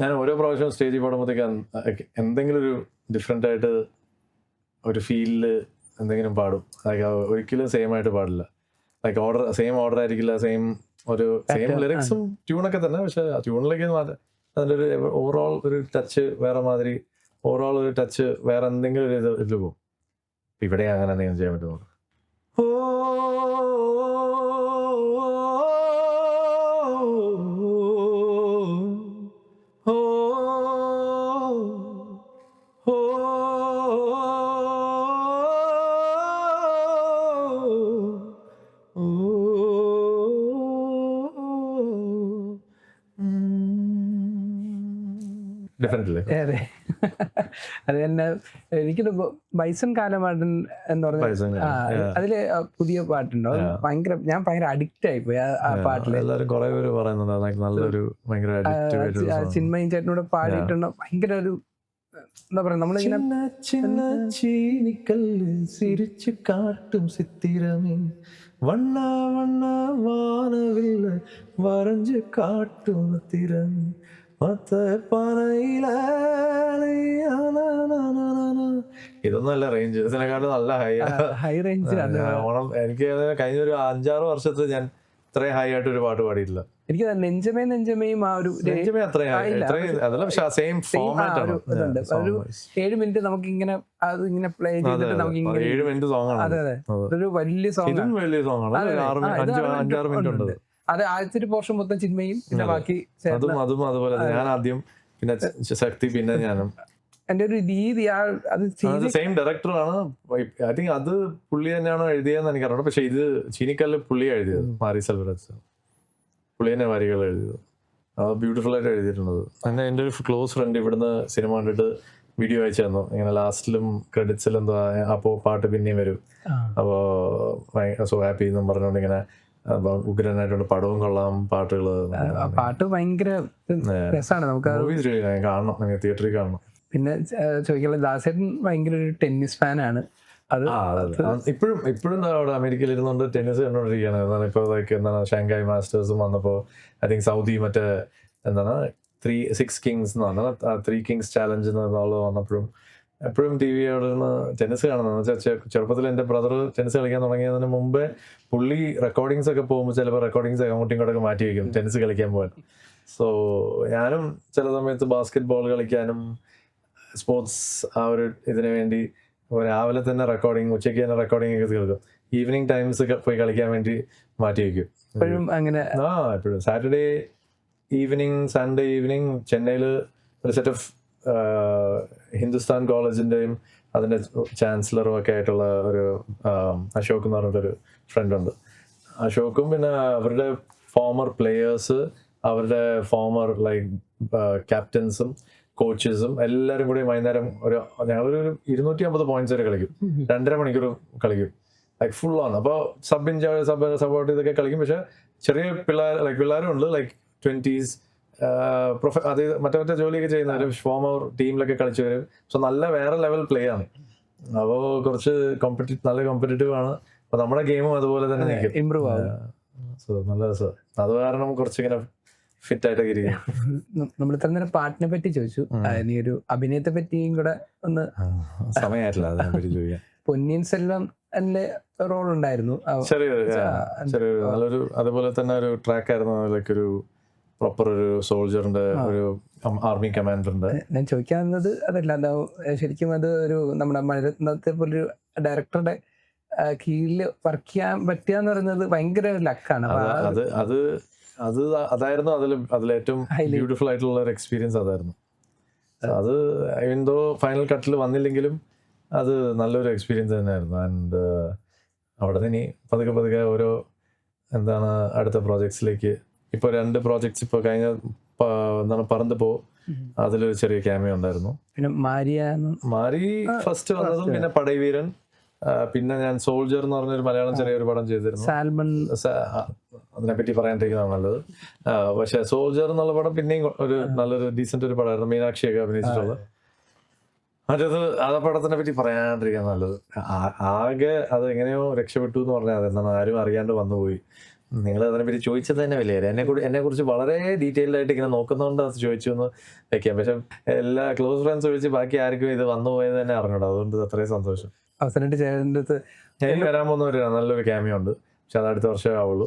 Speaker 1: ഞാൻ ഓരോ പ്രാവശ്യം സ്റ്റേജിൽ പാടുമ്പോഴത്തേക്ക് എന്തെങ്കിലും ഒരു ഡിഫറെന്റ് ആയിട്ട് ഒരു ഫീലില് എന്തെങ്കിലും പാടും. ഒരിക്കലും സെയിം ആയിട്ട് പാടില്ല. ലൈക്ക് സെയിം ഓർഡർ ആയിരിക്കില്ല, സെയിം ലിറിക്സും ട്യൂണൊക്കെ തന്നെ. പക്ഷെ ആ ട്യൂണിലേക്ക് അതിൻ്റെ ഒരു ഓവറോൾ ഒരു ടച്ച് വേറെ മാതിരി, ഓവറോൾ ഒരു ടച്ച് വേറെ എന്തെങ്കിലും ഒരു ഇതിൽ പോകും. ഇവിടെ അങ്ങനെ എന്തെങ്കിലും ചെയ്യാൻ പറ്റുമോ? ഡിഫറെന്റ്.
Speaker 2: അതെ, അത് തന്നെ. എനിക്ക് ബൈസൺ കാലമാടൻ എന്ന് പറഞ്ഞ അതില് പുതിയ പാട്ടുണ്ടോ, ഭയങ്കര ഞാൻ ഭയങ്കര അഡിക്റ്റ് ആയിപ്പോയി ആ പാട്ടില്.
Speaker 1: എല്ലാവരും കുറെ പേര് പറയുന്നുണ്ട് നല്ലൊരു ഭയങ്കര
Speaker 2: ചിന്മയും ചേട്ടനോട് പാടിയിട്ടുണ്ടോ. ഭയങ്കര ഒരു എന്താ പറയാ, നമ്മളിങ്ങനെ
Speaker 1: ചിരിച്ചു കാട്ടും സിത്തിരമേ വണ്ണ വണ്ണ വാനവില്ല വരഞ്ചു കാട്ടും തിരമേ ഇതൊന്നും അല്ല റേഞ്ച്, ഇതിനെക്കാട്ടും നല്ല
Speaker 2: ഹൈ റേഞ്ചിലാണ്.
Speaker 1: ഓണം എനിക്ക് കഴിഞ്ഞ ഒരു 5-6 വർഷത്തിൽ ഞാൻ ഇത്രയും ഹൈ ആയിട്ട് ഒരു പാട്ട് പാടിയിട്ടില്ല.
Speaker 2: എനിക്ക് നെഞ്ചമേയും ആ ഒരു
Speaker 1: സെയിം ഫോർമാറ്റ് ആണ്.
Speaker 2: ഒരു 7 മിനിറ്റ് നമുക്ക് ഇങ്ങനെ അത് ഇങ്ങനെ പ്ലേ ചെയ്തിട്ട് നമുക്ക്
Speaker 1: 7 മിനിറ്റ് സോങ് ആണ്.
Speaker 2: അതെ അതെ, ഒരു വലിയ സോങ് ആണ്.
Speaker 1: വലിയ സോങ് ആണ്. 5-6 മിനിറ്റ് ഉണ്ട്.
Speaker 2: അത് ആദ്യത്തെ പോർഷൻ മൊത്തം ചിന്മയും പിന്നെ ബാക്കി
Speaker 1: അതും അതുപോലെ ഞാൻ ആദ്യം, പിന്നെ ശക്തി, പിന്നെ ഞാനും.
Speaker 2: എന്റെ ഒരു രീതി അത്
Speaker 1: സെയിം ഡയറക്ടറാണ്. ഐ തിങ്ക് അത് പുള്ളി തന്നെയാണോ എഴുതിയതെന്ന് എനിക്കറിയാം. പക്ഷെ ഇത് ചീനിക്കല്ല് പുള്ളി എഴുതിയത്, മാരി സെൽവരാജ് പുള്ളി തന്നെ വരികൾ എഴുതിയത്. ബ്യൂട്ടിഫുൾ ആയിട്ട് എഴുതിയിട്ടുള്ളത്. അങ്ങനെ എൻ്റെ ഒരു ക്ലോസ് ഫ്രണ്ട് ഇവിടുന്ന് സിനിമ കണ്ടിട്ട് വീഡിയോ അയച്ചു തന്നു. ഇങ്ങനെ ലാസ്റ്റിലും ക്രെഡിറ്റ്സിലും എന്തോ അപ്പോൾ പാട്ട് പിന്നെയും വരും, അപ്പോൾ സോ ഹാപ്പി എന്നും പറഞ്ഞുകൊണ്ട് ഇങ്ങനെ ഉഗ്രനായിട്ടുണ്ട്. പടവും കൊള്ളാം,
Speaker 2: പാട്ട് ഭയങ്കര രസമാണ്. നമുക്ക്
Speaker 1: കാണണം, തിയേറ്ററിൽ കാണണം.
Speaker 2: പിന്നെ ചോദിക്കാനുള്ളത്, ദാസേട്ടൻ ഭയങ്കര ഒരു ടെന്നീസ് ഫാനാണ്. അത്
Speaker 1: ഇപ്പോഴും അവിടെ അമേരിക്കയിൽ ഇരുന്നുകൊണ്ട് ടെന്നീസ് കണ്ടോണ്ടിരിക്കുകയാണ്. ഇപ്പോൾ എന്താണ് ഷാങ്കായ് മാസ്റ്റേഴ്സും വന്നപ്പോൾ ഐ തിങ്ക് സൗദി മറ്റേ എന്താണ് 6 കിങ്സ് എന്ന് പറഞ്ഞാൽ 3 കിങ്സ് ചാലഞ്ച് എന്നുള്ളത് വന്നപ്പോഴും എപ്പോഴും ടി വിയോട് ടെന്നീസ് കാണുന്നത്. ചെറുപ്പത്തിൽ എൻ്റെ ബ്രദർ ടെന്നീസ് കളിക്കാൻ തുടങ്ങിയതിന് മുമ്പേ പുള്ളി റെക്കോർഡിങ്സ് ഒക്കെ പോകുമ്പോൾ ചിലപ്പോൾ റെക്കോർഡിങ്സ് അങ്ങോട്ടും ഇങ്ങോട്ടൊക്കെ മാറ്റി വയ്ക്കും ടെന്നീസ് കളിക്കാൻ പോകാൻ. സോ ഞാനും ചില സമയത്ത് ബാസ്കറ്റ് ബോൾ കളിക്കാനും സ്പോർട്സ് ആ ഒരു ഇതിനു വേണ്ടി രാവിലെ തന്നെ റെക്കോർഡിങ്, ഉച്ചയ്ക്ക് തന്നെ റെക്കോർഡിങ് ഒക്കെ കേൾക്കും. ഈവനിങ് ടൈംസ് ഒക്കെ പോയി കളിക്കാൻ വേണ്ടി മാറ്റി വയ്ക്കും.
Speaker 2: അങ്ങനെ
Speaker 1: എപ്പോഴും സാറ്റർഡേ ഈവനിങ്, സൺഡേ ഈവനിങ് ചെന്നൈയിൽ ഒരു സെറ്റ് ഓഫ് ഹിന്ദുസ്ഥാൻ കോളേജിൻ്റെയും അതിൻ്റെ ചാൻസലറും ഒക്കെ ആയിട്ടുള്ള ഒരു അശോക് എന്ന് പറഞ്ഞിട്ടൊരു ഫ്രണ്ടുണ്ട്. അശോക്കും പിന്നെ അവരുടെ ഫോമർ പ്ലെയേഴ്സ്, അവരുടെ ഫോമർ ലൈക്ക് ക്യാപ്റ്റൻസും കോച്ചസും എല്ലാവരും കൂടി വൈകുന്നേരം ഞങ്ങളൊരു 250 പോയിന്റ്സ് വരെ കളിക്കും. 2.5 മണിക്കൂർ കളിക്കും, ലൈക്ക് ഫുൾ ഓൺ. അപ്പോൾ സപ്പോർട്ട് ഇതൊക്കെ കളിക്കും. പക്ഷെ ചെറിയ പിള്ളേരും ഉണ്ട്, ലൈക്ക് 20s അത് മറ്റേ ജോലിയൊക്കെ ചെയ്യുന്നവർ ഫോമർ ടീമിലൊക്കെ കളിച്ചു വരും. സോ നല്ല വേറെ ലെവൽ പ്ലേ ആണ്. അപ്പോൾ കുറച്ച് നല്ല കോമ്പറ്റീറ്റീവ് ആണ്. അപ്പൊ നമ്മുടെ ഗെയിമും അതുപോലെ തന്നെ
Speaker 2: ഇമ്പ്രൂവ് ആവും.
Speaker 1: സോ നല്ല രസം. അത് കാരണം കുറച്ചിങ്ങനെ ഫിറ്റ് ആയിട്ടൊക്കെ ഇരിക്കും.
Speaker 2: നമ്മൾ ഇത്ര നേരം പാട്ടിനെ പറ്റി ചോദിച്ചു, ഇനി ഒരു അഭിനയത്തെ പറ്റിയും കൂടെ ഒന്ന്.
Speaker 1: സമയമായിട്ടില്ല അതിനെ പറ്റി ചോദിക്കാൻ.
Speaker 2: പൊന്നിയിൻ സെൽവം എന്റെ റോൾ ഉണ്ടായിരുന്നു,
Speaker 1: ചെറിയൊരു നല്ലൊരു അതുപോലെ തന്നെ ഒരു ട്രാക്ക് ആയിരുന്നു. ലൈക്ക് ഒരു പ്രോപ്പർ ഒരു സോൾജറിന്റെ ഒരു ആർമി കമാൻഡറിന്റെ.
Speaker 2: ഞാൻ ചോദിക്കാവുന്നത് അതല്ല, ശരിക്കും അത് ഒരു നമ്മുടെ മഴത്തെ പോലൊരു ഡയറക്ടറുടെ കീഴിൽ വർക്ക് ചെയ്യാൻ പറ്റുക എന്ന് പറയുന്നത് ഭയങ്കര ലക്കാണ്.
Speaker 1: അതായിരുന്നു അതിലേറ്റവും ബ്യൂട്ടിഫുൾ ആയിട്ടുള്ള ഒരു എക്സ്പീരിയൻസ് അതായിരുന്നു. അത് എന്തോ ഫൈനൽ കട്ടിൽ വന്നില്ലെങ്കിലും അത് നല്ലൊരു എക്സ്പീരിയൻസ് തന്നെയായിരുന്നു. ആൻഡ് അവിടെ നിന്ന് ഇനി പതുക്കെ ഓരോ എന്താണ് അടുത്ത പ്രോജക്ട്സിലേക്ക് ഇപ്പോൾ 2 പ്രോജക്ട്സ് ഇപ്പോൾ കഴിഞ്ഞ എന്താണ് പറന്തപ്പോ അതിലൊരു ചെറിയ ക്യാമിയോ ഉണ്ടായിരുന്നു.
Speaker 2: പിന്നെ
Speaker 1: മാരി ഫസ്റ്റ് വന്നതും പിന്നെ പടൈവീരൻ, പിന്നെ ഞാൻ സോൾജർ എന്ന് പറഞ്ഞൊരു മലയാളം ചെറിയൊരു പടം ചെയ്തിരുന്നു.
Speaker 2: സാൽമൺ
Speaker 1: അതിനെപ്പറ്റി പറയാണ്ടിരിക്കുന്നതാണ് നല്ലത്. പക്ഷെ സോൾജർ എന്നുള്ള പടം പിന്നെയും ഒരു നല്ലൊരു ഡീസന്റ് ഒരു പടമായിരുന്നു, മീനാക്ഷിയൊക്കെ അഭിനയിച്ചിട്ടുള്ള. മറ്റേത് ആ പടത്തിനെ പറ്റി പറയാണ്ടിരിക്കാൻ നല്ലത്. ആകെ അത് എങ്ങനെയോ രക്ഷപ്പെട്ടു എന്ന് പറഞ്ഞാൽ അതെന്താണ് ആരും അറിയാണ്ട് വന്നുപോയി. നിങ്ങൾ അതിനെപ്പറ്റി ചോദിച്ചത് തന്നെ വലിയ എന്നെ കുറിച്ച് വളരെ ഡീറ്റെയിൽഡ് ആയിട്ട് ഇങ്ങനെ നോക്കുന്നതുകൊണ്ട് അത് ചോദിച്ചു എന്ന് വെക്കാം. പക്ഷെ എല്ലാ ക്ലോസ് ഫ്രണ്ട്സ് ഒഴിച്ച് ബാക്കി ആർക്കും ഇത് വന്നുപോയത് തന്നെ അറിഞ്ഞൂടാ. അതുകൊണ്ട് അത്രയും സന്തോഷം.
Speaker 2: അവസാനമായിട്ട് ചേട്ടൻ്റെ അടുത്ത്
Speaker 1: എനിക്ക് വരാൻ പോകുന്ന ഒരു നല്ലൊരു ക്യാമിയോ ഉണ്ട്. പക്ഷെ അത് അടുത്ത വർഷമേ ആവുള്ളൂ.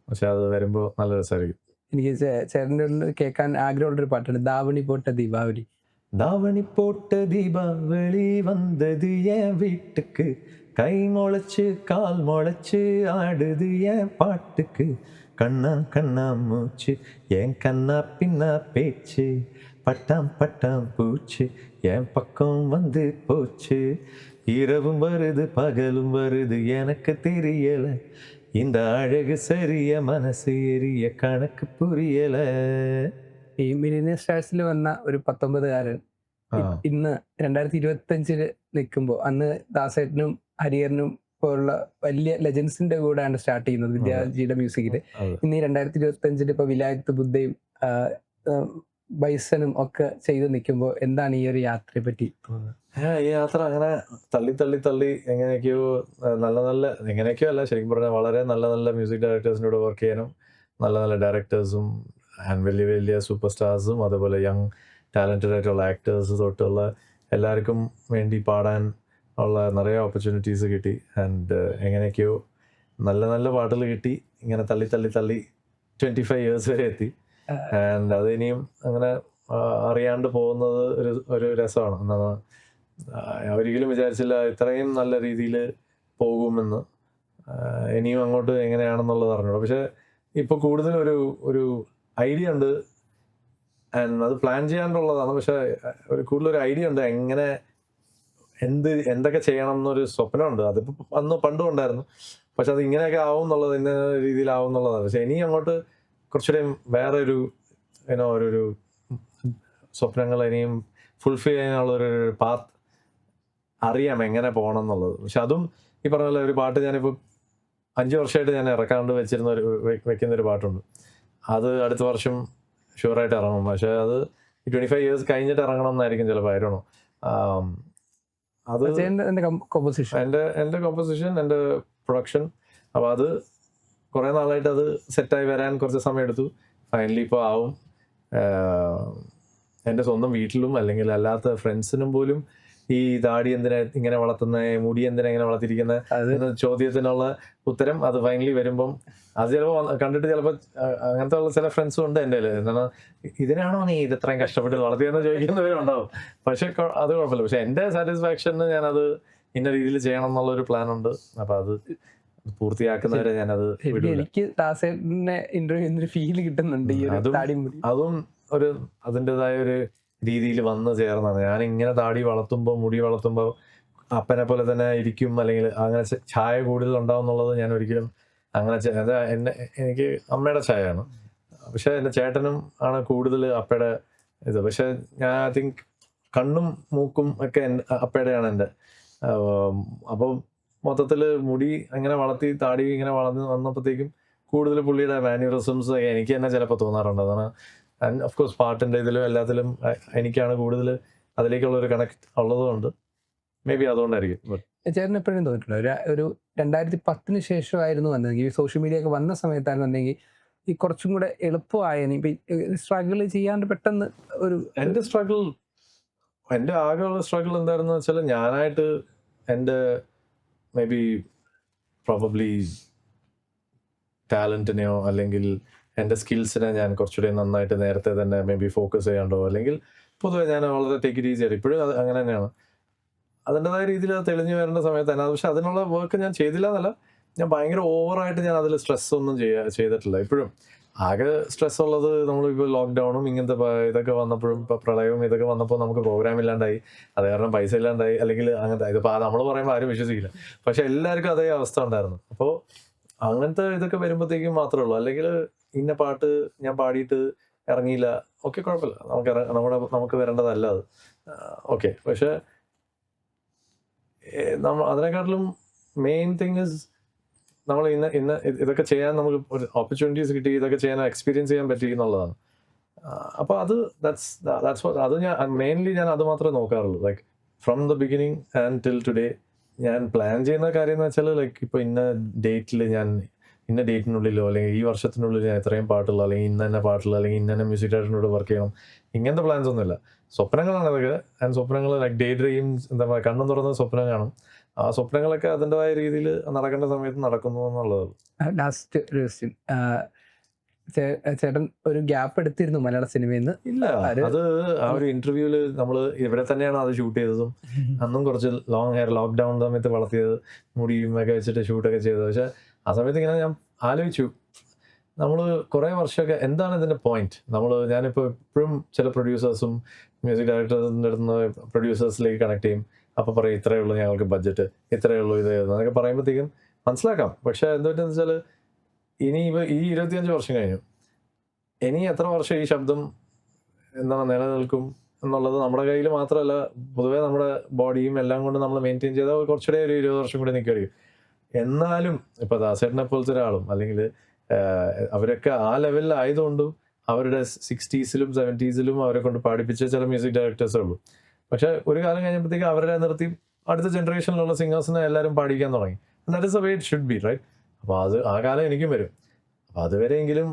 Speaker 1: പക്ഷെ അത് വരുമ്പോൾ നല്ല രസമായിരിക്കും.
Speaker 2: എനിക്ക് ചേട്ടൻ്റെ കേൾക്കാൻ ആഗ്രഹമുള്ളൊരു പാട്ടാണ് ദാവണി പോട്ട ദീപാവലി.
Speaker 1: தாவணி போட்ட தீபாவளி வந்தது என் வீட்டுக்கு, கை முளைச்சு கால் முளைச்சு ஆடுது என் பாட்டுக்கு, கண்ணா கண்ணா மூச்சு என் கண்ணா பின்னா பேச்சு, பட்டாம் பட்டாம் பூச்சு என் பக்கம் வந்து போச்சு, இரவும் வருது பகலும் வருது எனக்கு தெரியல, இந்த அழகு சரிய மனசு எரிய கணக்கு புரியல.
Speaker 2: ഈ മില്ലേനിയം സ്റ്റാർസിൽ വന്ന ഒരു 19കാരൻ ഇന്ന് 2025 നിൽക്കുമ്പോൾ അന്ന് ദാസേട്ടനും ഹരിഹരനും പോലുള്ള വലിയ ലെജൻസിന്റെ കൂടെയാണ് സ്റ്റാർട്ട് ചെയ്യുന്നത് വിദ്യാജിയുടെ മ്യൂസിക്കില്. ഇന്ന് ഈ 2025 ഇപ്പൊ വിലായത്ത് ബുദ്ധയും ബൈസനും ഒക്കെ ചെയ്ത് നിൽക്കുമ്പോൾ എന്താണ് ഈ ഒരു യാത്രയെ പറ്റി തോന്നുന്നത്?
Speaker 1: ഈ യാത്ര അങ്ങനെ തള്ളി എങ്ങനെയൊക്കെയോ നല്ല എങ്ങനെയൊക്കെയോ അല്ല, ശരിക്കും പറഞ്ഞാൽ വളരെ നല്ല മ്യൂസിക് ഡയറക്ടേഴ്സിൻ്റെ കൂടെ വർക്ക് ചെയ്യാനും നല്ല ഡയറക്ടേഴ്സും ആൻഡ് വലിയ സൂപ്പർ സ്റ്റാർസും അതുപോലെ യങ് ടാലൻറ്റഡ് ആയിട്ടുള്ള ആക്ടേഴ്സ് തൊട്ടുള്ള എല്ലാവർക്കും വേണ്ടി പാടാൻ ഉള്ള നിറയെ ഓപ്പർച്യൂണിറ്റീസ് കിട്ടി. ആൻഡ് എങ്ങനെയൊക്കെയോ നല്ല പാട്ടുകൾ കിട്ടി. ഇങ്ങനെ തള്ളി 25 years വരെ എത്തി. ആൻഡ് അത് ഇനിയും അങ്ങനെ അറിയാണ്ട് പോകുന്നത് ഒരു രസമാണ്. എന്താണ് ഒരിക്കലും വിചാരിച്ചില്ല ഇത്രയും നല്ല രീതിയിൽ പോകുമെന്ന്. ഇനിയും അങ്ങോട്ട് എങ്ങനെയാണെന്നുള്ളത് അറിഞ്ഞൂടാ. പക്ഷെ ഇപ്പോൾ കൂടുതൽ ഒരു ഐഡിയ ഉണ്ട്. ആൻഡ് അത് പ്ലാൻ ചെയ്യാണ്ടുള്ളതാണ്. പക്ഷെ കൂടുതലൊരു ഐഡിയ ഉണ്ട് എങ്ങനെ എന്തൊക്കെ ചെയ്യണം എന്നൊരു സ്വപ്നമുണ്ട്. അതിപ്പോൾ പണ്ടും ഉണ്ടായിരുന്നു. പക്ഷെ അത് ഇങ്ങനെയൊക്കെ ആവും എന്നുള്ളത്, ഇന്ന രീതിയിലാവും എന്നുള്ളതാണ്. പക്ഷെ ഇനി അങ്ങോട്ട് കുറച്ചുകൂടെയും വേറെ ഒരു സ്വപ്നങ്ങൾ ഇനിയും ഫുൾഫിൽ ചെയ്യാനുള്ളൊരു പാത്ത് അറിയാം എങ്ങനെ പോകണം എന്നുള്ളത്. പക്ഷെ അതും ഈ പറഞ്ഞ പോലെ ഒരു പാട്ട് ഞാനിപ്പോൾ 5 വർഷമായിട്ട് ഞാൻ ഇറക്കാണ്ട് വെക്കുന്നൊരു പാട്ടുണ്ട്. അത് അടുത്ത വർഷം ഷുവറായിട്ട് ഇറങ്ങും. പക്ഷെ അത് 25 years കഴിഞ്ഞിട്ട് ഇറങ്ങണം എന്നായിരിക്കും ചിലപ്പോൾ. ആയിരുന്നു അത് എൻ്റെ കോമ്പോസിഷൻ, എൻ്റെ പ്രൊഡക്ഷൻ. അപ്പോൾ അത് കുറേ നാളായിട്ട് അത് സെറ്റായി വരാൻ കുറച്ച് സമയം എടുത്തു. ഫൈനലി ഇപ്പോൾ ആവും. എൻ്റെ സ്വന്തം വീട്ടിലും അല്ലെങ്കിൽ അല്ലാത്ത ഫ്രണ്ട്സിനും പോലും ഈ താടി എന്തിനാ ഇങ്ങനെ വളർത്തുന്ന, മുടി എന്തിനാ ഇങ്ങനെ വളർത്തിയിരിക്കുന്ന ചോദ്യത്തിനുള്ള ഉത്തരം അത് ഫൈനലി വരുമ്പം അത് ചിലപ്പോൾ കണ്ടിട്ട് ചിലപ്പോൾ അങ്ങനത്തെ ഉള്ള ചില ഫ്രണ്ട്സും ഉണ്ട് എൻ്റെ കയ്യിൽ. എന്താണ് ഇതിനാണോ നീ ഇത് ഇത്രയും കഷ്ടപ്പെട്ട് വളർത്തിയെന്ന് ചോദിക്കുന്നവരുണ്ടാവും. പക്ഷെ അത് കുഴപ്പമില്ല. പക്ഷെ എൻ്റെ സാറ്റിസ്ഫാക്ഷന് ഞാനത് ഇന്ന രീതിയിൽ ചെയ്യണം എന്നുള്ളൊരു പ്ലാൻ ഉണ്ട്. അപ്പം അത് പൂർത്തിയാക്കുന്നവരെ ഞാനത്
Speaker 2: എനിക്ക് ദാസേട്ടനെ ഇന്റർവ്യൂ ഫീൽ കിട്ടുന്നുണ്ട്.
Speaker 1: അതും അതിൻ്റെതായ ഒരു രീതിയിൽ വന്നു ചേർന്നാണ്. ഞാൻ ഇങ്ങനെ താടി വളർത്തുമ്പോൾ, മുടി വളർത്തുമ്പോൾ അപ്പനെ പോലെ തന്നെ ഇരിക്കും അല്ലെങ്കിൽ അങ്ങനെ ഛായ കൂടുതൽ ഉണ്ടാവും എന്നുള്ളത് ഞാൻ ഒരിക്കലും അങ്ങനെ എനിക്ക് അമ്മയുടെ ഛായയാണ്. പക്ഷെ എൻ്റെ ചേട്ടനും ആണ് കൂടുതൽ അപ്പയുടെ ഇത്. പക്ഷെ ഞാൻ ഐ തിങ്ക് കണ്ണും മൂക്കും ഒക്കെ അപ്പയുടെയാണ് എൻ്റെ. അപ്പോൾ മൊത്തത്തിൽ മുടി അങ്ങനെ വളർത്തി താടി ഇങ്ങനെ വളർന്ന് വന്നപ്പോഴത്തേക്കും കൂടുതൽ പുള്ളിയുടെ മാനുറിസംസ് എനിക്ക് തന്നെ ചിലപ്പോൾ തോന്നാറുണ്ട്. അതാണ്. ആൻഡ് ഓഫ് കോഴ്സ് പാട്ടിൻ്റെ ഇതിലും എല്ലാത്തിലും എനിക്കാണ് കൂടുതൽ അതിലേക്കുള്ളൊരു കണക്ട് ഉള്ളതുകൊണ്ട് മേ ബി അതുകൊണ്ടായിരിക്കും.
Speaker 2: ചേട്ടൻ എപ്പോഴും തോന്നിയിട്ടുണ്ടോ ഒരു 2010 ശേഷമായിരുന്നു വന്നതെങ്കിൽ, ഈ സോഷ്യൽ മീഡിയ ഒക്കെ വന്ന സമയത്തായിരുന്നുണ്ടെങ്കിൽ ഈ കുറച്ചും കൂടെ എളുപ്പമായേനെ? ഇപ്പം സ്ട്രഗിൾ ചെയ്യാണ്ട് പെട്ടെന്ന്
Speaker 1: എൻ്റെ ആകെയുള്ള സ്ട്രഗിൾ എന്തായിരുന്നു വെച്ചാൽ ഞാനായിട്ട് എൻ്റെ മേ ബി പ്രോബബ്ലി ടാലൻറ്റിനെയോ അല്ലെങ്കിൽ എൻ്റെ സ്കിൽസിനെ ഞാൻ കുറച്ചുകൂടി നന്നായിട്ട് നേരത്തെ തന്നെ മേ ബി ഫോക്കസ് ചെയ്യാണ്ടോ, അല്ലെങ്കിൽ പൊതുവെ ഞാൻ വളരെ ടേക്ക് ഇറ്റ് ഈസി ആയിട്ട് ഇപ്പോഴും അങ്ങനെ തന്നെയാണ്. അതിൻ്റെതായ രീതിയിൽ അത് തെളിഞ്ഞു വരേണ്ട സമയത്ത് തന്നെ. പക്ഷെ അതിനുള്ള വർക്ക് ഞാൻ ചെയ്തില്ല എന്നല്ല, ഞാൻ ഭയങ്കര ഓവറായിട്ട് ഞാൻ അതിൽ സ്ട്രെസ് ഒന്നും ചെയ്തിട്ടില്ല ഇപ്പോഴും. ആകെ സ്ട്രെസ് ഉള്ളത് നമ്മളിപ്പോൾ ലോക്ക്ഡൗണും ഇങ്ങനത്തെ ഇതൊക്കെ വന്നപ്പോഴും ഇപ്പോൾ പ്രളയവും ഇതൊക്കെ വന്നപ്പോൾ നമുക്ക് പ്രോഗ്രാം ഇല്ലാണ്ടായി, അത് കാരണം പൈസ ഇല്ലാണ്ടായി, അല്ലെങ്കിൽ അങ്ങനത്തെ ഇതിപ്പോൾ നമ്മൾ പറയുമ്പോൾ ആരും വിശ്വസിക്കില്ല, പക്ഷെ എല്ലാവർക്കും അതേ അവസ്ഥ ഉണ്ടായിരുന്നു. അപ്പോൾ അങ്ങനത്തെ ഇതൊക്കെ വരുമ്പോഴത്തേക്കും മാത്രമേ ഉള്ളൂ. അല്ലെങ്കിൽ ഇന്ന പാട്ട് ഞാൻ പാടിയിട്ട് ഇറങ്ങിയില്ല, ഓക്കെ കുഴപ്പമില്ല, നമുക്ക് വരേണ്ടതല്ല അത്, ഓക്കെ. പക്ഷെ അതിനെക്കാട്ടിലും മെയിൻ തിങ് ഇസ് നമ്മൾ ഇന്ന് ഇതൊക്കെ ചെയ്യാൻ നമുക്ക് ഒരു ഓപ്പർച്യൂണിറ്റീസ് കിട്ടി, ഇതൊക്കെ ചെയ്യാൻ എക്സ്പീരിയൻസ് ചെയ്യാൻ പറ്റി എന്നുള്ളതാണ്. അപ്പോൾ അത് അത് ഞാൻ അത് മാത്രമേ നോക്കാറുള്ളൂ. Like from the beginning and till today ഞാൻ പ്ലാൻ ചെയ്യുന്ന കാര്യം എന്ന് വെച്ചാൽ, ലൈക്ക് ഇപ്പോൾ ഇന്ന ഡേറ്റിൽ ഞാൻ ഇന്ന ഡേറ്റിനുള്ളിലോ അല്ലെങ്കിൽ ഈ വർഷത്തിനുള്ളിൽ ഞാൻ ഇത്രയും പാട്ടുള്ള, അല്ലെങ്കിൽ ഇന്ന തന്നെ പാട്ടുള്ള, അല്ലെങ്കിൽ ഇന്ന തന്നെ മ്യൂസിക് ഡയറക്ടറിനോട് വർക്ക് ചെയ്യണം, ഇങ്ങനത്തെ പ്ലാൻസ് ഒന്നുമില്ല. സ്വപ്നങ്ങളാണ് അതൊക്കെ. ആൻഡ് സ്വപ്നങ്ങൾ ലൈക്ക് ഡേ ഡ്രീംസ്, എന്താ പറയുക, കണ്ണും തുറന്ന സ്വപ്നം കാണും. ആ സ്വപ്നങ്ങളൊക്കെ അതിൻ്റെതായ രീതിയിൽ നടക്കേണ്ട സമയത്ത് നടക്കുന്നു എന്നുള്ളത്.
Speaker 2: ലാസ്റ്റ് ഒരു ക്വസ്റ്റ്യൻ, ചേട്ടൻ ഒരു ഗ്യാപ്പ് എടുത്തിരുന്നു മലയാള സിനിമയിൽ നിന്ന്?
Speaker 1: ഇല്ല, അത് ആ ഒരു ഇന്റർവ്യൂല് നമ്മൾ ഇവിടെ തന്നെയാണ് അത് ഷൂട്ട് ചെയ്തതും. അന്നും കുറച്ച് ലോങ് ഹെയർ ലോക്ക്ഡൌൺ സമയത്ത് വളർത്തിയത്, മുടിയും ഒക്കെ വെച്ചിട്ട് ഷൂട്ടൊക്കെ ചെയ്തത്. പക്ഷെ ആ സമയത്ത് ഇങ്ങനെ ഞാൻ ആലോചിച്ചു, നമ്മൾ കുറേ വർഷമൊക്കെ എന്താണ് ഇതിൻ്റെ പോയിന്റ്. ഞാനിപ്പോൾ എപ്പോഴും ചില പ്രൊഡ്യൂസേഴ്സും മ്യൂസിക് ഡയറക്ടേഴ്സിൻ്റെ അടുത്ത് നിന്ന് പ്രൊഡ്യൂസേഴ്സിലേക്ക് കണക്ട് ചെയ്യും. അപ്പോൾ പറയും ഇത്രയേ ഉള്ളൂ ഞങ്ങൾക്ക് ബഡ്ജറ്റ്, ഇത്രയേ ഉള്ളൂ ഇത് എന്നൊക്കെ പറയുമ്പോഴത്തേക്കും മനസ്സിലാക്കാം. പക്ഷെ എന്താ പറ്റുന്നത് വെച്ചാൽ, ഇനി ഈ 25 വർഷം കഴിഞ്ഞു, ഇനി എത്ര വർഷം ഈ ശബ്ദം നിലനിൽക്കും എന്നുള്ളത് നമ്മുടെ കയ്യിൽ മാത്രമല്ല, പൊതുവേ നമ്മുടെ ബോഡിയും എല്ലാം കൊണ്ട് നമ്മൾ മെയിൻറ്റെയിൻ ചെയ്താൽ കുറച്ചുകൂടെ ഒരു 20 വർഷം കൂടെ നിൽക്കുമായിരിക്കും. എന്നാലും ഇപ്പോൾ ദാസേട്ടനെ പോലത്തെ ഒരാളും, അല്ലെങ്കിൽ അവരൊക്കെ ആ ലെവലിലായതുകൊണ്ടും അവരുടെ 60s-ലും 70s-ലും അവരെ കൊണ്ട് പാടിപ്പിച്ച ചില മ്യൂസിക് ഡയറക്ടേഴ്സേ ഉള്ളൂ. പക്ഷെ ഒരു കാലം കഴിഞ്ഞപ്പോഴത്തേക്ക് അവരെ നിർത്തി അടുത്ത ജനറേഷനിലുള്ള സിംഗേഴ്സിനെ എല്ലാവരും പാടിക്കാൻ തുടങ്ങി. That is a way it should be, right? അപ്പോൾ ആ കാലം എനിക്കും വരും. അപ്പോൾ അതുവരെയെങ്കിലും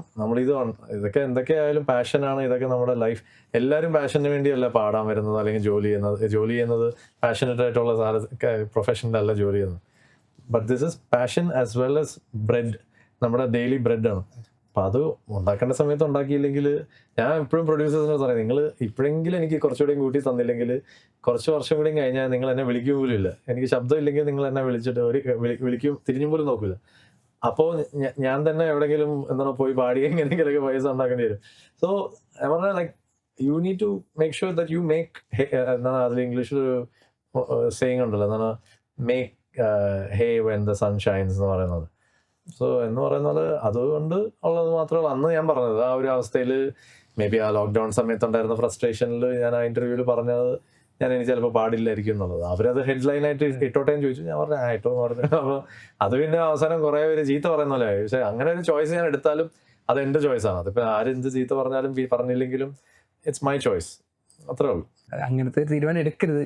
Speaker 1: ഇതൊക്കെ എന്തൊക്കെയായാലും പാഷനാണ്, ഇതൊക്കെ നമ്മുടെ ലൈഫ്. എല്ലാവരും പാഷന് വേണ്ടിയല്ല പാടാൻ വരുന്നത് അല്ലെങ്കിൽ ജോലി ചെയ്യുന്നത് പാഷനറ്റ് ആയിട്ടുള്ള പ്രൊഫഷൻ്റെ അല്ല ജോലി ചെയ്യുന്നത്. But this is passion as well as bread, നമ്മുടെ ഡെയിലി ബ്രെഡാണ്. അപ്പം അത് ഉണ്ടാക്കേണ്ട സമയത്ത് ഉണ്ടാക്കിയില്ലെങ്കിൽ, ഞാൻ എപ്പോഴും പ്രൊഡ്യൂസേഴ്സിനോട് പറയാം, നിങ്ങൾ ഇപ്പോഴെങ്കിലും എനിക്ക് കുറച്ചുകൂടെയും കൂട്ടി തന്നില്ലെങ്കിൽ കുറച്ച് വർഷം കൂടെയും കഴിഞ്ഞാൽ നിങ്ങൾ എന്നെ വിളിക്കും പോലും ഇല്ല. എനിക്ക് ശബ്ദം ഇല്ലെങ്കിൽ നിങ്ങൾ എന്നെ വിളിച്ചിട്ട് വിളിക്കും, തിരിഞ്ഞും പോലും നോക്കില്ല. അപ്പോൾ ഞാൻ തന്നെ എവിടെയെങ്കിലും പോയി പാടി എങ്ങനെയെങ്കിലൊക്കെ പൈസ ഉണ്ടാക്കേണ്ടി വരും. സോ ഐ പറഞ്ഞ like you need to make sure that you make, എന്താണ് അതിൽ ഇംഗ്ലീഷിൽ സേയിങ് ഉണ്ടല്ലോ, എന്താണ് make hay when the sun shines എന്ന് പറയുന്നത്. സോ എന്ന് പറയുന്നത് അതുകൊണ്ട് ഉള്ളത് മാത്രമല്ല. അന്ന് ഞാൻ പറഞ്ഞത് ആ ഒരു അവസ്ഥയിൽ, മേ ബി ആ ലോക്ക്ഡൗൺ സമയത്തുണ്ടായിരുന്ന ഫ്രസ്ട്രേഷനിൽ ഞാൻ ആ ഇന്റർവ്യൂവിൽ പറഞ്ഞത് ഇനി ചിലപ്പോൾ പാടില്ലായിരിക്കും എന്നുള്ളത്. അവരത് ഹെഡ്ലൈനായിട്ട് ഇട്ടോട്ടേന്ന് ചോദിച്ചു. ഞാൻ പറഞ്ഞു ഇട്ടോ എന്ന് പറഞ്ഞു. അപ്പോൾ അത് പിന്നെ അവസാനം കുറേ പേര് ചീത്ത പറയുന്ന പോലെ ആയി. പക്ഷെ അങ്ങനെ ഒരു ചോയ്സ് ഞാൻ എടുത്താലും അത് എൻ്റെ ചോയ്സാണ്. അതിപ്പോൾ ആരെന്ത് ചീത്ത പറഞ്ഞാലും പറഞ്ഞില്ലെങ്കിലും ഇറ്റ്സ് മൈ ചോയ്സ്, അത്രേ ഉള്ളൂ.
Speaker 2: അങ്ങനത്തെ തീരുമാനം എടുക്കരുത്.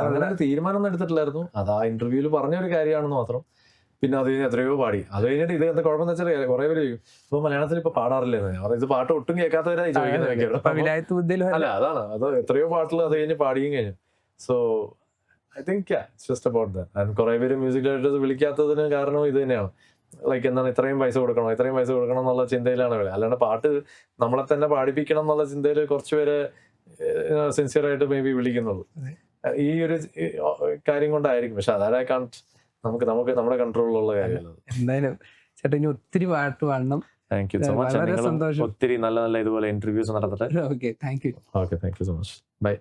Speaker 1: അങ്ങനെ തീരുമാനമൊന്നും എടുത്തിട്ടില്ലായിരുന്നു. അത് ആ ഇന്റർവ്യൂവിൽ പറഞ്ഞൊരു കാര്യമാണെന്ന് മാത്രം. പിന്നെ അത് കഴിഞ്ഞ് എത്രയോ പാടി. അത് കഴിഞ്ഞിട്ട് ഇത് എന്താ കുഴപ്പമെന്ന് വെച്ചാൽ കുറേ പേര് ചോദിക്കും, ഇപ്പോൾ മലയാളത്തിൽ ഇപ്പോൾ പാടാറില്ലെന്ന്. അവർ ഇത് പാട്ട് ഒട്ടും കേൾക്കാത്തവരായി ചോദിക്കുന്നത്. അല്ല, അതാണ്, അത് എത്രയോ പാട്ടിൽ അത് കഴിഞ്ഞ് പാടിയും കഴിഞ്ഞു. So I think it's just about that. And കുറേ പേര് മ്യൂസിക് ഡയറക്ടേഴ്സ് വിളിക്കാത്തതിന് കാരണം ഇത് തന്നെയാണ്. ലൈക്ക് എന്താണ് ഇത്രയും പൈസ കൊടുക്കണം എന്നുള്ള ചിന്തയിലാണ്. അല്ലാണ്ട് പാട്ട് നമ്മളെ തന്നെ പാടിപ്പിക്കണം എന്നുള്ള ചിന്തയിൽ കുറച്ച് പേര് സിൻസിയർ ആയിട്ട് മേ ബി വിളിക്കുന്നുള്ളൂ. ഈ ഒരു കാര്യം കൊണ്ടായിരിക്കും. പക്ഷെ അതായത് നമുക്ക് നമ്മുടെ കൺട്രോളിലുള്ള കാര്യമല്ല.
Speaker 2: എന്തായാലും ചേട്ടാ ഇനി ഒത്തിരി പാട്ട് പാടണം.
Speaker 1: Thank you so much. ഒത്തിരി നല്ല ഇതുപോലെ ഇന്റർവ്യൂസ് നടത്തട്ടെ.
Speaker 2: Okay, thank you.
Speaker 1: Okay, thank you so much. By.